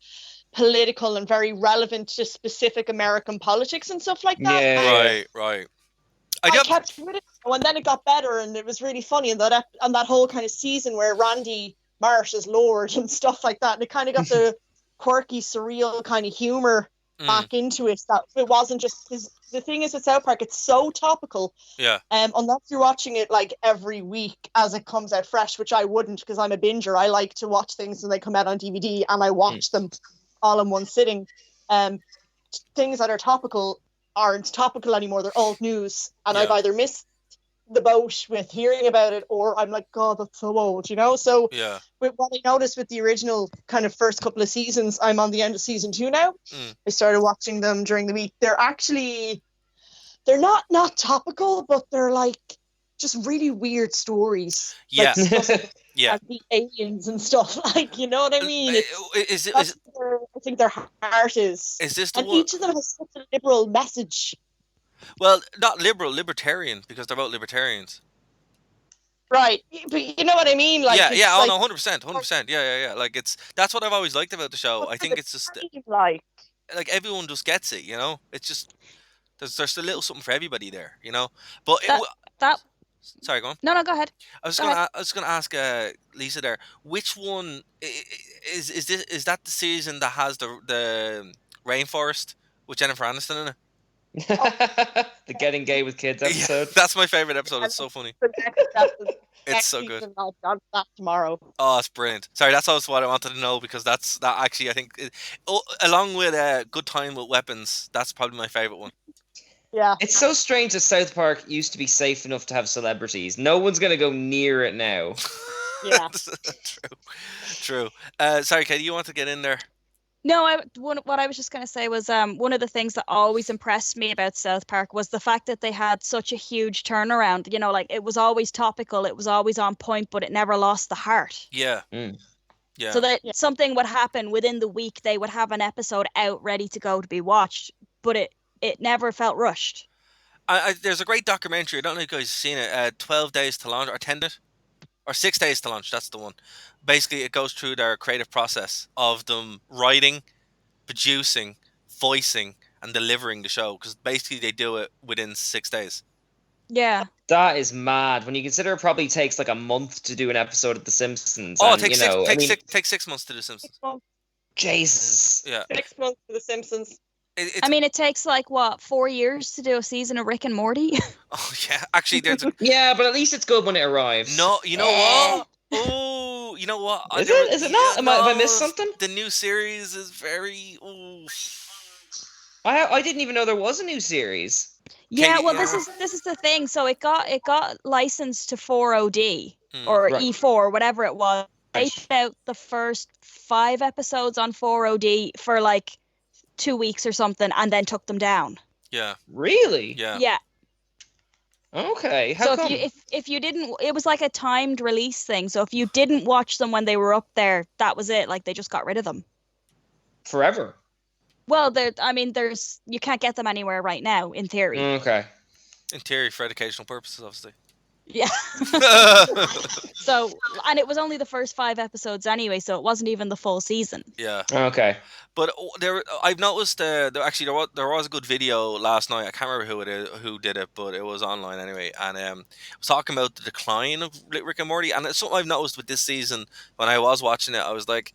political and very relevant to specific American politics and stuff like that. Yeah. And Right. I got kept with it, and then it got better, and it was really funny. And that whole kind of season where Randy Marsh is Lord and stuff like that, and it kind of got the quirky, surreal kind of humor back into it. That it wasn't just because the thing is with South Park, it's so topical. yeah. Unless you're watching it like every week as it comes out fresh, which I wouldn't because I'm a binger. I like to watch things when they come out on DVD, and I watch them all in one sitting. Things that are topical aren't topical anymore. They're old news, and Yeah. I've either missed the boat with hearing about it, or I'm like, God, that's so old, you know. So Yeah. with what I noticed with the original kind of first couple of seasons, I'm on the end of season 2 now. I started watching them during the week. They're not topical, but they're like just really weird stories. Yeah. Like stuff like Yeah. the aliens and stuff. Like, you know what I mean? Is I think their heart is. this the And one? each of them has such a liberal message. Well, not liberal, libertarian, because they're both libertarians. Right. But you know what I mean? Like, yeah, it's yeah. Oh like, no, 100%. Yeah. Like that's what I've always liked about the show. what's I the think it's just time like? like everyone just gets it, you know. It's just there's a little something for everybody there, you know. But That sorry, go on. no, go ahead. I was Go gonna ahead. I was gonna ask Lisa there. Which one is that the season that has the rainforest with Jennifer Aniston in it? The Getting Gay with Kids episode. Yeah, that's my favorite episode. It's so funny. It's Next so good. season, I'll done that tomorrow. Oh, it's brilliant. Sorry, that's also what I wanted to know because that actually I think along with Good Time with Weapons, that's probably my favorite one. Yeah. It's so strange that South Park used to be safe enough to have celebrities. No one's going to go near it now. Yeah. True. Sorry, Katie, you want to get in there? No, what I was just going to say was one of the things that always impressed me about South Park was the fact that they had such a huge turnaround. You know, like it was always topical, it was always on point, but it never lost the heart. Yeah. Yeah. So that something would happen within the week, they would have an episode out ready to go to be watched, but it never felt rushed. There's a great documentary. I don't know if you guys have seen it. 12 Days to Launch, or 10 days, or 6 days to launch. That's the one. Basically, it goes through their creative process of them writing, producing, voicing, and delivering the show. Because basically, they do it within 6 days. Yeah. That is mad. When you consider it probably takes like a month to do an episode of The Simpsons. Oh, and, it takes 6 months to do Simpsons. 6 months. Jesus. Yeah. 6 months for The Simpsons. It takes like what 4 years to do a season of Rick and Morty. Oh yeah, actually, there's a Yeah, but at least it's good when it arrives. no. You know what? Oh, you know what? Is it? Is it not? Have I missed something? The new series is very. Ooh. I didn't even know there was a new series. Yeah, Katie, well, this is the thing. So it got licensed to 4OD or Right. E4, whatever it was. They put out the first 5 episodes on 4OD for like 2 weeks or something, and then took them down. Yeah. Really? Yeah. Yeah. Okay. How So come? if you didn't, it was like a timed release thing. So if you didn't watch them when they were up there, that was it. Like they just got rid of them. Forever. Well, you can't get them anywhere right now, in theory. Okay. In theory, for educational purposes, obviously. Yeah. So, and it was only the first 5 episodes anyway, so it wasn't even the full season. Yeah. Okay. But I've noticed there was a good video last night. I can't remember who did it, but it was online anyway. And it was talking about the decline of Rick and Morty. And it's something I've noticed with this season. When I was watching it, I was like,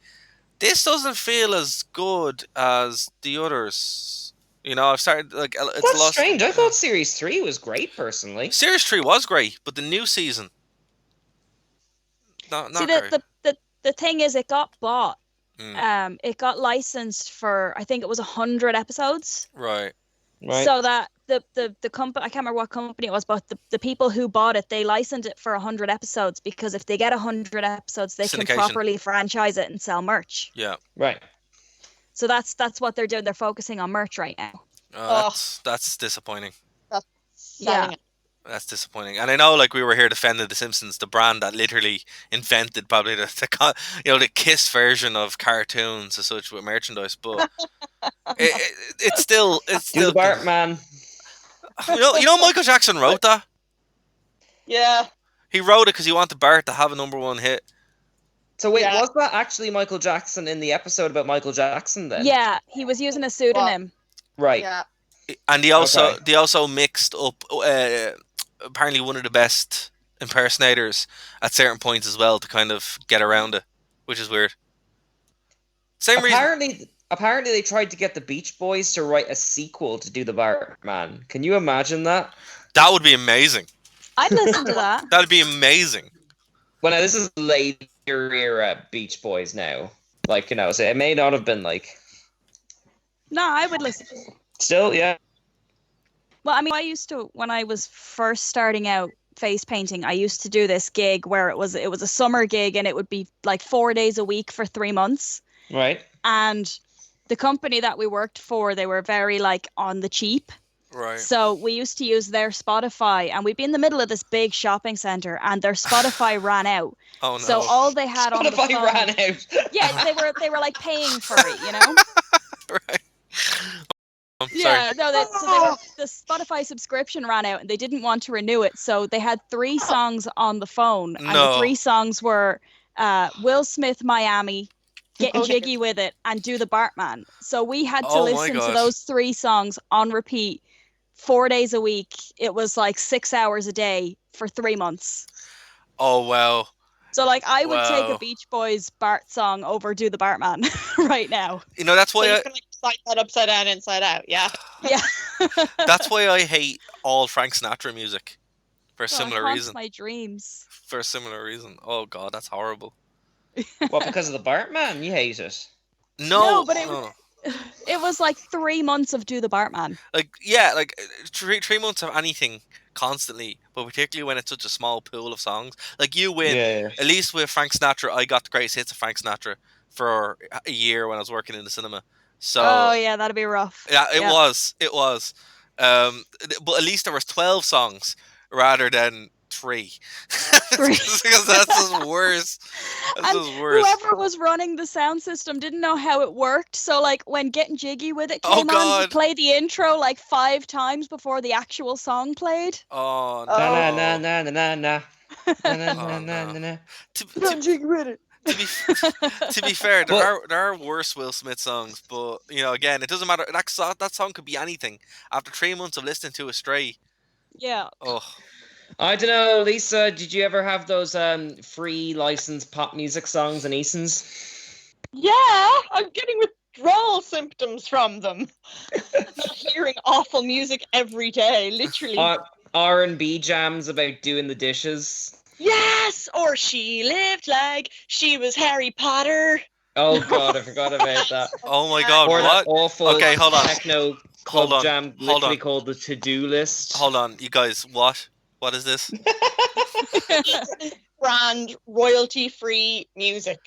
this doesn't feel as good as the others. You know, I've started like it's That's lost. strange. I thought Series 3 was great, personally. Series 3 was great, but the new season, not See, great. the thing is, it got bought. It got licensed for, I think it was 100 episodes. Right. So that the company, I can't remember what company it was, but the people who bought it, they licensed it for 100 episodes, because if they get 100 episodes, they can Syndication. properly franchise it and sell merch. Yeah. Right. So that's what they're doing. They're focusing on merch right now. That's disappointing. Yeah. That's disappointing. And I know, like, we were here defending the Simpsons, the brand that literally invented probably the Kiss version of cartoons as such with merchandise, but it's still Do the Bartman. You know Michael Jackson wrote that. Yeah. He wrote it because he wanted Bart to have a #1 hit. So wait, was that actually Michael Jackson in the episode about Michael Jackson then? Yeah, he was using a pseudonym. Right. Yeah. And they also mixed up apparently one of the best impersonators at certain points as well to kind of get around it, which is weird. Apparently they tried to get the Beach Boys to write a sequel to Do the Bartman. Can you imagine that? That would be amazing. I'd listen to that. That'd be amazing. Well, now this is later era Beach Boys now. Like, you know, so it may not have been like... No, I would listen. Still, yeah. Well, I mean, when I was first starting out face painting, I used to do this gig where it was a summer gig, and it would be like 4 days a week for 3 months. Right. And the company that we worked for, they were very like on the cheap. Right. So we used to use their Spotify, and we'd be in the middle of this big shopping center, and their Spotify ran out. Oh no. So all they had on the phone... Spotify ran out. Yeah, they were like paying for it, you know? Right. Yeah, no, the Spotify subscription ran out, and they didn't want to renew it, so they had 3 songs on the phone, and the 3 songs were Will Smith, Miami, Getting Jiggy With It, and Do the Bartman. So we had to listen to those 3 songs on repeat 4 days a week. It was like 6 hours a day for 3 months. Oh wow. So like I would take a Beach Boys Bart song over Do the Bartman right now. You know, that's why you can like slide that upside down, inside out. Yeah. Yeah. That's why I hate all Frank Sinatra music for a similar reason. My dreams. For a similar reason. Oh god, that's horrible. What, because of the Bartman? You hate it? No, but it was like 3 months of Do the Bartman. Like, yeah, like 3 months of anything constantly, but particularly when it's such a small pool of songs. Like, you win. Yeah. At least with Frank Sinatra, I got the greatest hits of Frank Sinatra for a year when I was working in the cinema. So, oh yeah, that'd be rough. Yeah, it was. But at least there was 12 songs rather than 3. Because that's just worse. Whoever was running the sound system didn't know how it worked. So like when Getting Jiggy With It came on, he played the intro like 5 times before the actual song played. Oh no. Na na na na na na. Na na na na. Jiggy With It. To be fair, there are worse Will Smith songs, but you know, again, it doesn't matter. That song could be anything. After 3 months of listening to Astray, yeah. Oh, I don't know, Lisa. Did you ever have those free licensed pop music songs in Eason's? Yeah, I'm getting withdrawal symptoms from them. Hearing awful music every day, literally. R&B jams about doing the dishes. Yes, or She Lived Like She Was Harry Potter. Oh god, I forgot about that. Oh my god, or what? That awful okay, hold on. Techno club jam, literally called the To-Do List. Hold on, you guys, what? What is this? Brand royalty-free music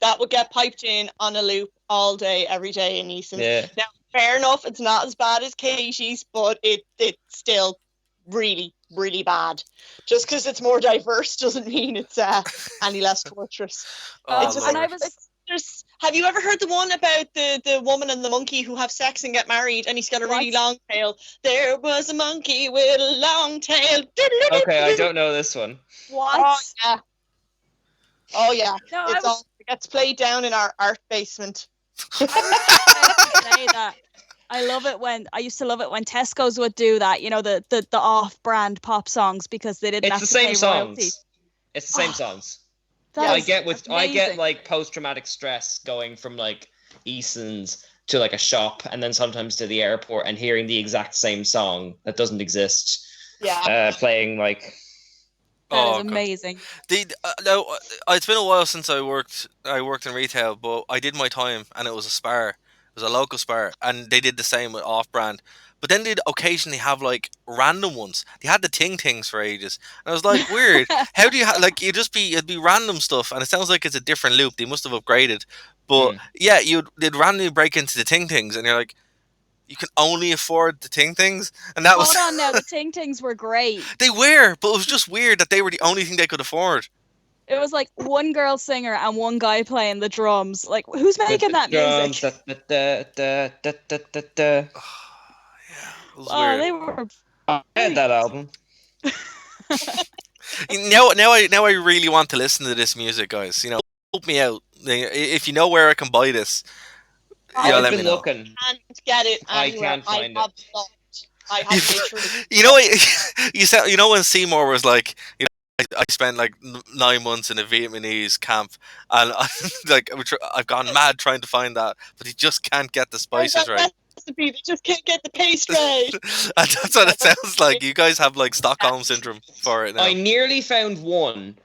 that would get piped in on a loop all day, every day in Eason's. Yeah. Now, fair enough, it's not as bad as Katie's, but it's still really, really bad. Just because it's more diverse doesn't mean it's any less torturous. It's just, have you ever heard the one about the woman and the monkey who have sex and get married, and he's got a really long tail? There was a monkey with a long tail. Okay, I don't know this one. What? Oh yeah. No, it gets played down in our art basement. I used to love it when Tesco's would do that, you know, the off-brand pop songs, because they didn't have to pay royalty. It's the same songs. Yeah, I get like post-traumatic stress going from like Eason's to like a shop and then sometimes to the airport and hearing the exact same song that doesn't exist. Yeah. Playing like That is Oh god. amazing. No, it's been a while since I worked in retail, but I did my time, and it was a Spar. It was a local Spar, and they did the same with off-brand. But then they'd occasionally have like random ones. They had the Ting Tings for ages, and I was like, weird. How do you like? It'd be random stuff, and it sounds like it's a different loop. They must have upgraded, but yeah, they'd randomly break into the Ting Tings, and you're like, you can only afford the Ting Tings, and that was Hold on now, the Ting Tings were great. they were, but it was just weird that they were the only thing they could afford. It was like one girl singer and one guy playing the drums. Like, who's making that music? Yeah, it was Oh, weird. they were. I had that album. Now I really want to listen to this music, guys. Help me out. If you know where I can buy this, I've let me been know. looking. Can't get it I anywhere. can't find have it. not. I have literally. You know what? You said when Seymour was like, I spent like 9 months in a Vietnamese camp, and I've gone mad trying to find that, but he just can't get the Where's spices that right. recipe? They just can't get the paste right. And that's what it sounds like. You guys have like Stockholm syndrome for it now. I nearly found one,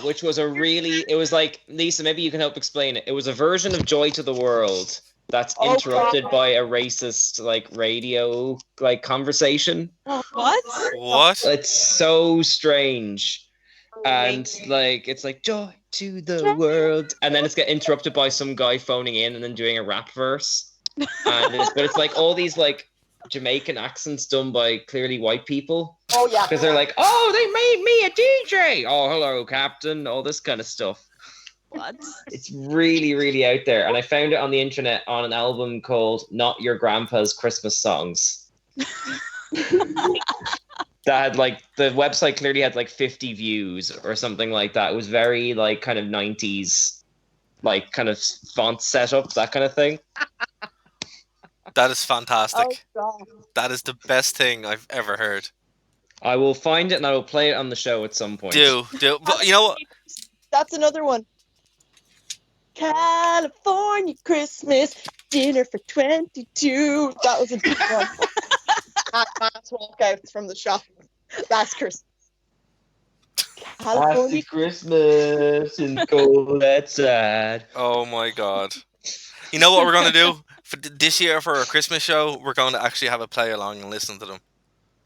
which was it was like, Lisa, maybe you can help explain it. It was a version of Joy to the World that's Oh, interrupted God. by a racist like radio like conversation. What? What? It's so strange. And like it's like joy to the world, and then it's get interrupted by some guy phoning in and then doing a rap verse. But it's like all these like Jamaican accents done by clearly white people. Oh yeah. Because they're like, oh, they made me a DJ. Oh, hello, Captain. All this kind of stuff. What? It's really, really out there. And I found it on the internet on an album called Not Your Grandpa's Christmas Songs. That had like, the website clearly had like 50 views or something like that. It was very like kind of 90s, like kind of font setup, that kind of thing. That is fantastic. Oh, God. That is the best thing I've ever heard. I will find it and I will play it on the show at some point. Do. But you know what? That's another one. California Christmas dinner for 22. That was a big one. Mass walkouts from the shop. That's Christmas. California. Happy Christmas and cold outside. Oh my god. You know what we're going to do? For this year, for our Christmas show, we're going to actually have a play along and listen to them.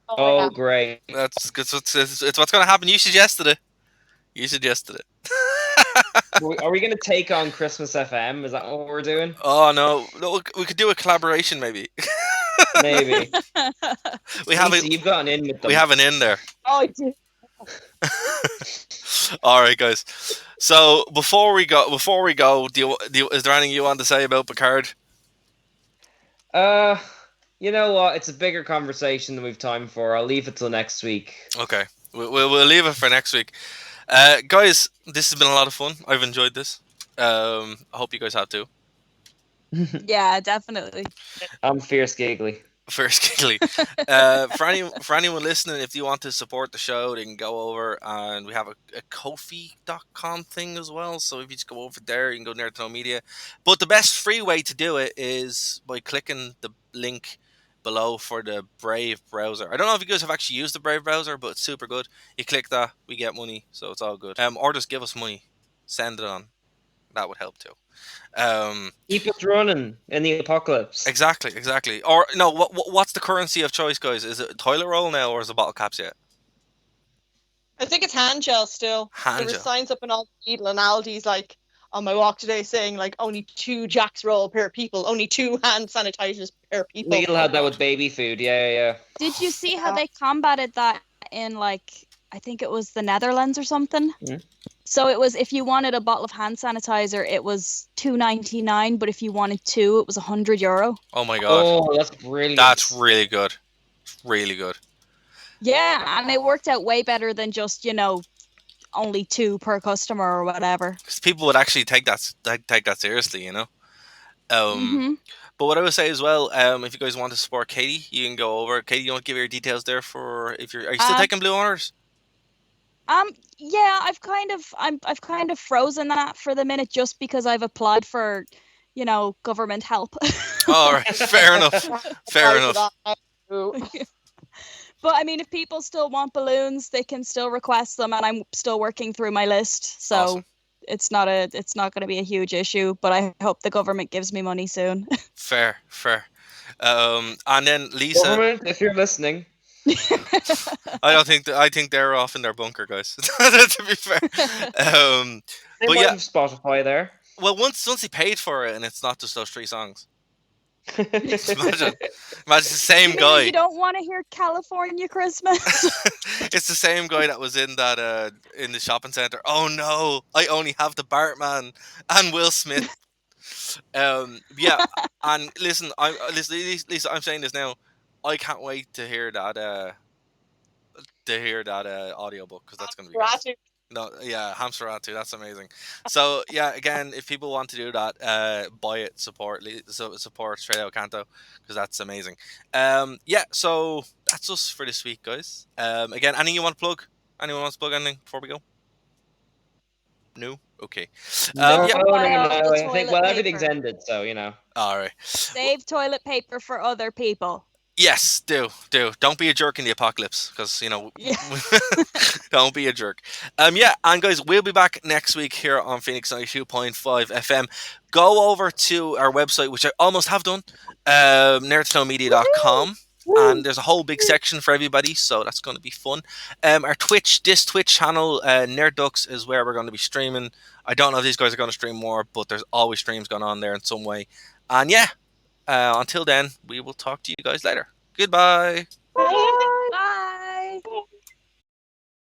Oh, great. That's good. It's what's going to happen. You suggested it. Are we going to take on Christmas FM? Is that what we're doing? Oh no, we could do a collaboration maybe. Maybe. We have Lisa, you've gotten in with them. We have an in there. Oh, I do. All right, guys. So before we go, is there anything you want to say about Picard? You know what? It's a bigger conversation than we've time for. I'll leave it till next week. Okay, we'll leave it for next week. Guys, this has been a lot of fun. I've enjoyed this. I hope you guys have too. Yeah, definitely. I'm fierce giggly. First, Giggly. For anyone listening, if you want to support the show, they can go over, and we have a Ko-fi.com thing as well. So if you just go over there, you can go nerdtoknowmedia. But the best free way to do it is by clicking the link below for the Brave browser. I don't know if you guys have actually used the Brave browser, but it's super good. You click that, we get money, so it's all good. Or just give us money, send it on. That would help too. Keep us running in the apocalypse. Exactly. Or no, what's the currency of choice, guys? Is it toilet roll now, or is it bottle caps yet? I think it's hand gel still. Hand There were gel. signs up in all Lidl and Aldi's like on my walk today saying like only 2 Jack's roll per people, only 2 hand sanitizers per people. Lidl had that with baby food. Yeah. Did you see how they combated that in like, I think it was the Netherlands or something? Mhm. So it was, if you wanted a bottle of hand sanitizer, it was $2.99, but if you wanted 2, it was €100. Oh my god. Oh, that's brilliant. That's really good. Really good. Yeah, and it worked out way better than just, only 2 per customer or whatever. Because people would actually take that seriously, Mhm. But what I would say as well, if you guys want to support Katie, you can go over. Katie, you want to give your details there for if you're. Are you still taking Blue Honors? Yeah, I've kind of frozen that for the minute just because I've applied for, government help. All right, fair enough. Fair enough. But I mean, if people still want balloons, they can still request them, and I'm still working through my list, so Awesome. it's not going to be a huge issue. But I hope the government gives me money soon. Fair. And then Lisa, Government, if you're listening. I think they're off in their bunker, guys. To be fair. They But might yeah, have Spotify there. well, once he paid for it, and it's not just those 3 songs. Imagine the same guy. You don't want to hear California Christmas. It's the same guy that was in that in the shopping center. Oh no, I only have the Bartman and Will Smith. Yeah, and listen, Lisa, I'm saying this now. I can't wait to hear that audiobook, because that's going to be great. Ratu. No, yeah, Hamster Ratu, that's amazing. So yeah, again, if people want to do that, buy it, support Straight Out Kanto, because that's amazing. Yeah, so that's us for this week, guys. Again, anything you want to plug? Anyone wants to plug anything before we go? No? Okay. No, Yeah. Buy no. all the I think, toilet well, everything's paper. ended, so, you know. Alright. Save toilet paper for other people. Yes, do. Don't be a jerk in the apocalypse, because, you know, Yeah. don't be a jerk. Yeah, and guys, we'll be back next week here on Phoenix 92.5 FM. Go over to our website, which I almost have done, nerdtoknowmedia.com. And there's a whole big section for everybody, so that's going to be fun. Our Twitch channel, Nerd Ducks, is where we're going to be streaming. I don't know if these guys are going to stream more, but there's always streams going on there in some way. And yeah, until then, we will talk to you guys later. Goodbye. Bye.